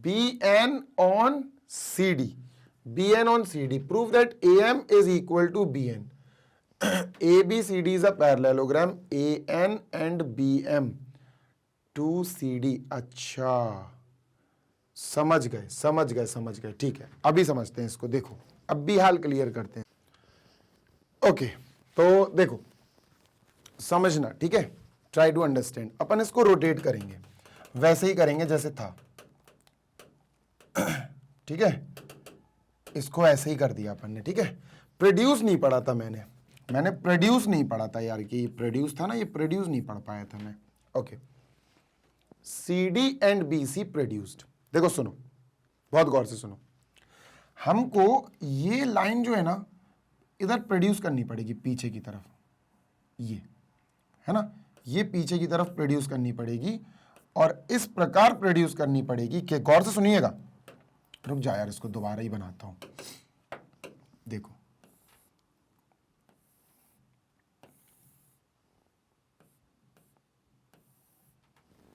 BN on CD, BN on CD, prove that AM is equal to BN। ABCD is a parallelogram, AN and BM to CD। अच्छा, समझ गए, ठीक है। अभी समझते हैं इसको, देखो अब भी हाल क्लियर करते हैं। ओके, तो देखो समझना, ठीक है, ट्राई टू अंडरस्टैंड। अपन इसको रोटेट करेंगे, वैसे ही करेंगे जैसे था, ठीक है। इसको ऐसे ही कर दिया अपन ने, ठीक है। प्रोड्यूस नहीं पढ़ा था मैंने प्रोड्यूस नहीं पढ़ा था यार, कि प्रोड्यूस था ना, ये प्रोड्यूस नहीं पढ़ पाया था मैं। Okay, CD and BC produced. देखो सुनो, बहुत गौर से सुनो, हमको ये लाइन जो है ना इधर प्रोड्यूस करनी पड़ेगी पीछे की तरफ, ये है ना, ये पीछे की तरफ प्रोड्यूस करनी पड़ेगी और इस प्रकार प्रोड्यूस करनी पड़ेगी कि, गौर से सुनिएगा, रुक जा यार, इसको दोबारा ही बनाता हूं। देखो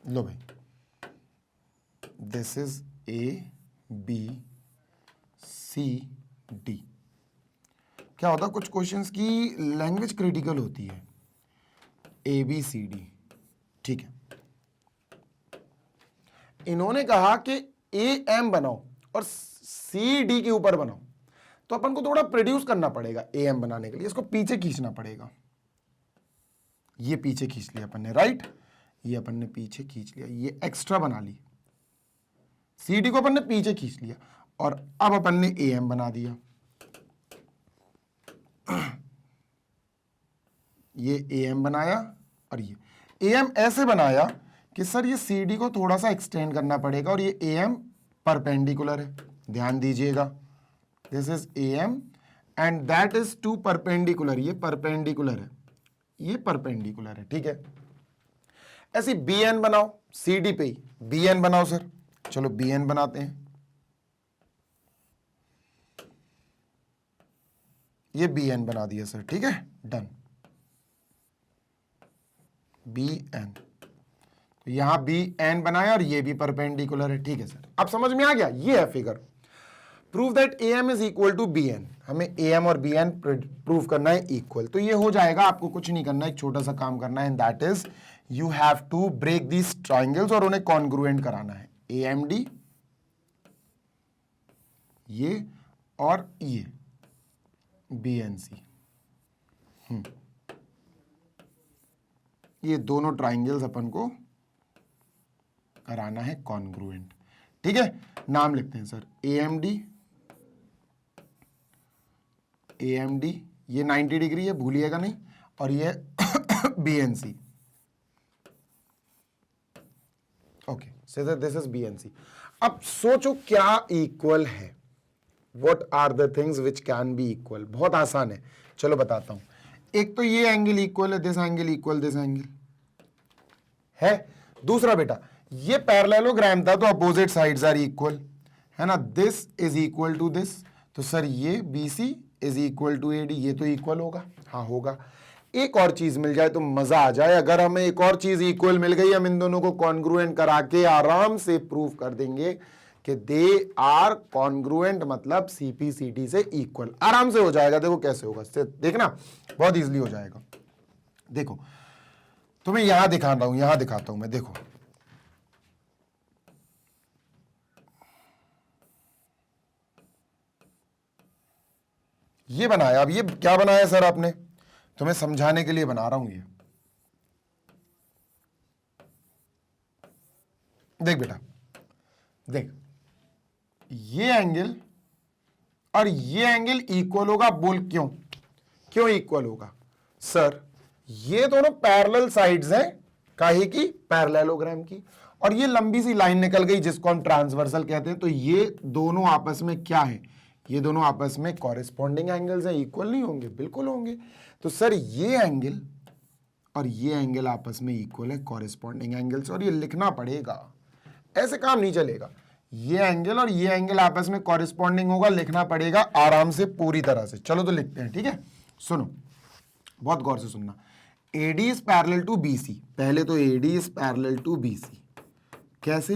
लो भाई, दिस इज ABCD। क्या होता है, कुछ क्वेश्चंस की लैंग्वेज क्रिटिकल होती है। ABCD, ठीक है। इन्होंने कहा कि AM बनाओ और CD के ऊपर बनाओ, तो अपन को थोड़ा प्रोड्यूस करना पड़ेगा AM बनाने के लिए, इसको पीछे खींचना पड़ेगा। ये पीछे खींच लिया अपन ने, राइट, ये अपन ने पीछे खींच लिया, ये एक्स्ट्रा बना ली। CD को अपन ने पीछे खींच लिया और अब अपन ने AM बना दिया। ये AM बनाया और ये AM ऐसे बनाया कि सर ये CD को थोड़ा सा एक्सटेंड करना पड़ेगा और ये AM परपेंडिकुलर है, ध्यान दीजिएगा। This is AM and that is to perpendicular, ये परपेंडिकुलर है, ये परपेंडिकुलर है, ठीक है। ऐसी BN बनाओ, CD पे ही BN बनाओ सर, चलो BN बनाते हैं। ये BN बना दिया सर, ठीक है, डन। BN, तो यहां BN बनाया और ये भी परपेंडिकुलर है, ठीक है सर। अब समझ में आ गया, ये है figure. Prove that AM is equal to BN, हमें AM और BN प्रूव करना है इक्वल। तो ये हो जाएगा, आपको कुछ नहीं करना, एक छोटा सा काम करना है, and that is you have to break these triangles और उन्हें कॉन्ग्रुएंट कराना है। AMD ये और ये BNC, ये दोनों ट्राइंगल्स अपन को कराना है कॉन्ग्रुएंट। ठीक है, नाम लिखते हैं सर AMD, ये 90 डिग्री है, भूलिएगा नहीं, और ये BNC। Okay, so this is BNC। अब सोचो क्या इक्वल है, what are the things which can be equal. बहुत आसान है, चलो बताता हूं। एक तो ये एंगल इक्वल है, this angle equal this angle है। दूसरा बेटा, ये पैरेललोग्राम था तो अपोजिट साइड्स आर इक्वल, है ना, this is equal to this, तो सर ये BC is equal to AD, ये तो इक्वल होगा, हाँ होगा। एक और चीज मिल जाए तो मजा आ जाए, अगर हमें एक और चीज इक्वल मिल गई, हम इन दोनों को कॉन्ग्रुएंट करा के आराम से प्रूव कर देंगे कि दे आर कॉन्ग्रुएंट, मतलब CP/CD से इक्वल, आराम से हो जाएगा। देखो कैसे होगा, देखना बहुत इजीली हो जाएगा। देखो तुम्हें यहां दिखा रहा हूं, यहां दिखाता हूं मैं, देखो ये बनाया। अब ये क्या बनाया सर आपने, तुम्हें समझाने के लिए बना रहा हूं ये। देख बेटा, देख ये एंगल और ये एंगल इक्वल होगा, बोल क्यों, क्यों इक्वल होगा सर, ये दोनों पैरेलल साइड्स हैं, काहे की, पैरेललोग्राम की, और ये लंबी सी लाइन निकल गई जिसको हम ट्रांसवर्सल कहते हैं, तो ये दोनों आपस में क्या है, ये दोनों आपस में कॉरेस्पॉन्डिंग एंगल्स हैं, इक्वल नहीं होंगे, बिल्कुल होंगे। तो सर ये एंगल और ये एंगल आपस में इक्वल है, कॉरेस्पॉन्डिंग एंगल्स, और ये लिखना पड़ेगा, ऐसे काम नहीं चलेगा। ये एंगल और ये एंगल आपस में कॉरेस्पॉन्डिंग होगा, लिखना पड़ेगा आराम से पूरी तरह से। चलो तो लिखते हैं, ठीक है, सुनो बहुत गौर से सुनना। AD is parallel to BC, पहले तो AD is parallel to BC, कैसे,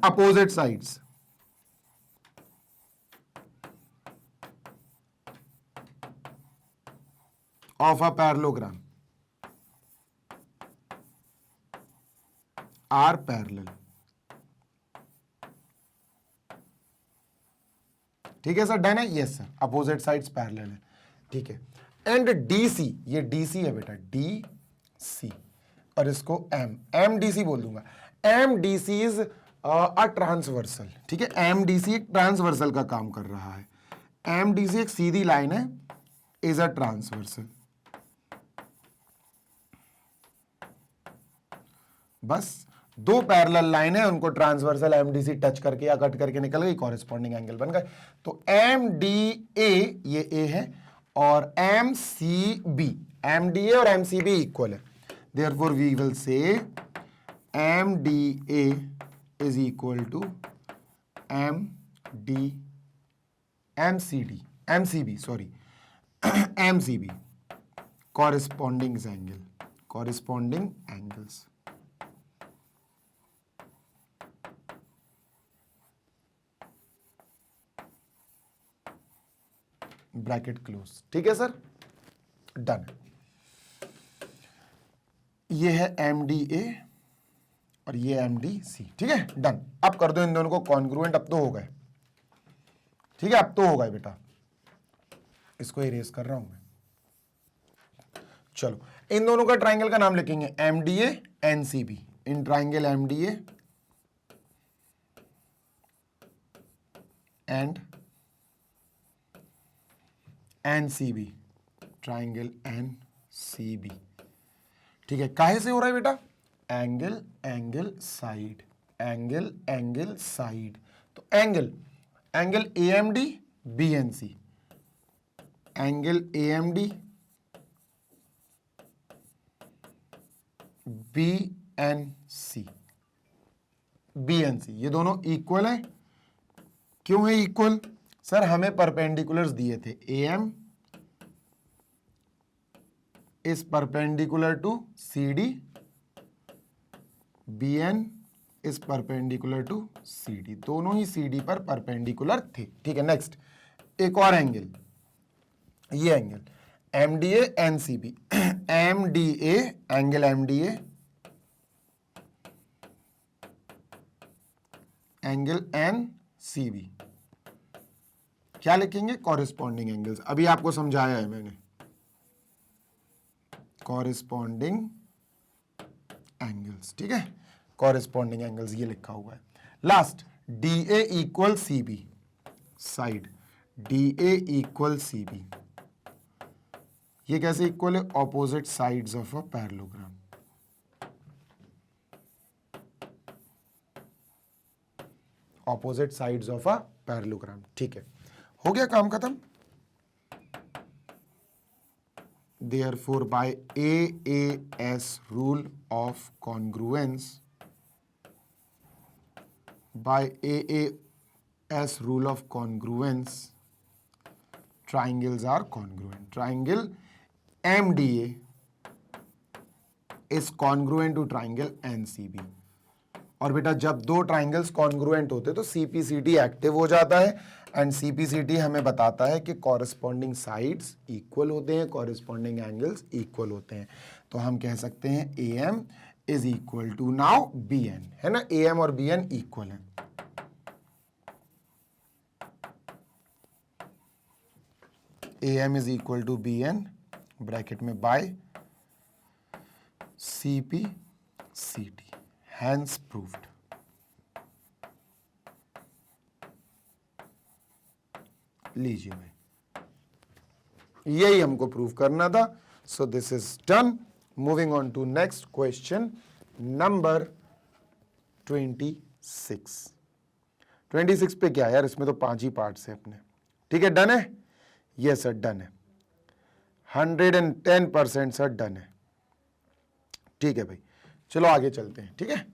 opposite sides, of a parallelogram are parallel. ठीक है सर, डन है, yes sir, opposite sides parallel है, ठीक है। एंड DC, ये DC है बेटा, DC, और इसको MDC बोल दूंगा। MDC इज अ ट्रांसवर्सल, ठीक है, MDC एक ट्रांसवर्सल का काम कर रहा है। MDC एक सीधी लाइन है, इज अ ट्रांसवर्सल। बस दो पैरेलल लाइन है, उनको ट्रांसवर्सल MDC टच करके या कट करके निकल गई, कॉरेस्पॉन्डिंग एंगल बन गए। तो MDA, ये A है, और MDA और MCB इक्वल है, therefore we will say MDA is equal to MCB, corresponding angles। Bracket close, ठीक है सर, डन। ये है MDA और ये MDC, ठीक है, डन। अब कर दो इन दोनों को कॉन्ग्रुएंट, अब तो हो गए, ठीक है, अब तो हो गए बेटा, इसको इरेज कर रहा हूं मैं। चलो इन दोनों का ट्राइंगल का नाम लिखेंगे MDA NCB, in triangle MDA and NCB, triangle NCB, ठीक है। काहे से हो रहा है बेटा, एंगल साइड, एंगल साइड, तो angle AMD BNC, angle AMD BNC, ये दोनों इक्वल है। क्यों है इक्वल सर, हमें परपेंडिकुलर्स दिए थे, AM is perpendicular to CD, BN is perpendicular to CD, दोनों ही CD पर परपेंडिकुलर थे, ठीक है। नेक्स्ट एक और एंगल, ये angle MDA NCB, MDA, angle MDA, angle NCB, क्या लिखेंगे? Corresponding angles. अभी आपको समझाया है मैंने, कॉरेस्पॉन्डिंग एंगल्स, ठीक है, कॉरेस्पॉन्डिंग एंगल्स ये लिखा हुआ है। Last, D A equal C B, side D A equal C B, ये कैसे इक्वल है? Opposite sides of a parallelogram. Opposite sides of a parallelogram, ठीक है, हो गया काम खत्म। Therefore, by AAS rule of congruence, by AAS rule of congruence, triangles are congruent. Triangle MDA is congruent to triangle NCB. और बेटा जब दो ट्राइंगल्स कॉन्ग्रुएंट होते तो सीपीसीटी एक्टिव हो जाता है, एंड सीपीसीटी हमें बताता है कि कॉरेस्पॉन्डिंग साइड्स इक्वल होते हैं, कॉरेस्पॉन्डिंग एंगल्स इक्वल होते हैं। तो हम कह सकते हैं A M is equal to now B N, है ना, ए एम और बी एन इक्वल है। A M is equal to B N bracket में बाय सीपीसीटी, hence proved। लीजिए भाई, यही हमको प्रूव करना था। So this is done. Moving on to next question number 26। 26 पे क्या है यार, इसमें तो 5 ही पार्ट्स है अपने, ठीक है, डन है, ये सर डन है, 110% सर डन है, ठीक है भाई, चलो आगे चलते हैं, ठीक है।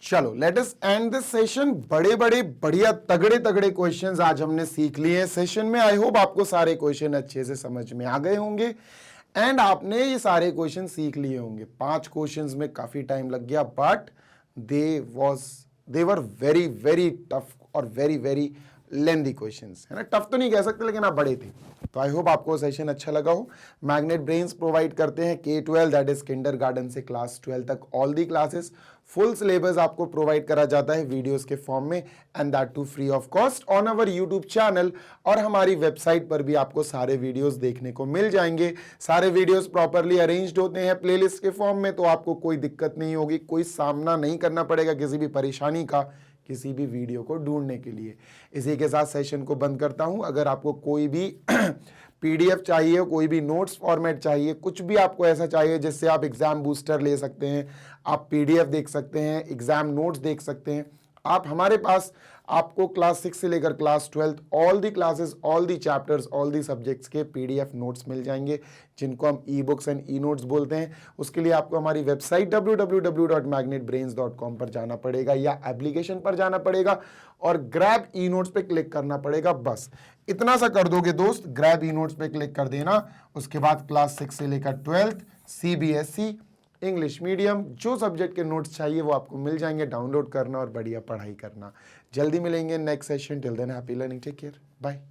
चलो let us and this session. बड़े बड़े बढ़िया तगड़े तगड़े क्वेश्चंस आज हमने सीख लिए हैं सेशन में। आई होप आपको सारे क्वेश्चन अच्छे से समझ में आ गए होंगे एंड आपने ये सारे क्वेश्चन सीख लिए होंगे। 5 क्वेश्चंस में काफी टाइम लग गया, but they were very very tough और वेरी वेरी लेंथी क्वेश्चंस, है ना, टफ तो नहीं कह सकते लेकिन आप बड़े थे। तो आई होप आपको सेशन अच्छा लगा हो। मैग्नेट ब्रेन्स प्रोवाइड करते हैं K-12, दैट इज किंडरगार्टन से क्लास 12 तक all the classes. Full syllabus आपको प्रोवाइड करा जाता है वीडियोस के फॉर्म में, and that too free of cost on our YouTube channel. और हमारी वेबसाइट पर भी आपको सारे वीडियोस देखने को मिल जाएंगे। सारे वीडियोस प्रॉपरली अरेंज्ड होते हैं प्लेलिस्ट के फॉर्म में, तो आपको कोई दिक्कत नहीं होगी, कोई सामना नहीं करना पड़ेगा किसी भी परेशानी का किसी भी वीडियो को ढूंढने के लिए। इसी के साथ सेशन को बंद करता हूं। अगर आपको कोई भी पीडीएफ चाहिए, कोई भी नोट्स फॉर्मेट चाहिए, कुछ भी आपको ऐसा चाहिए जिससे आप एग्जाम बूस्टर ले सकते हैं, आप पीडीएफ देख सकते हैं, एग्जाम नोट्स देख सकते हैं, आप हमारे पास आपको क्लास 6 से लेकर class 12 all the classes, all the chapters, all the subjects के पीडीएफ नोट्स मिल जाएंगे, जिनको हम e books and e notes बोलते हैं। उसके लिए आपको हमारी वेबसाइट www.magnetbrains.com पर जाना पड़ेगा या एप्लीकेशन पर जाना पड़ेगा और ग्रैब ई नोट्स पे क्लिक करना पड़ेगा। बस इतना सा कर दोगे दोस्त, ग्रैब ई नोट्स पे क्लिक कर देना। उसके बाद क्लास 6 से लेकर 12th सीबीएसई इंग्लिश मीडियम जो सब्जेक्ट के नोट्स चाहिए वो आपको मिल जाएंगे। डाउनलोड करना और बढ़िया पढ़ाई करना। जल्दी मिलेंगे next session. Till then happy learning, take care, bye.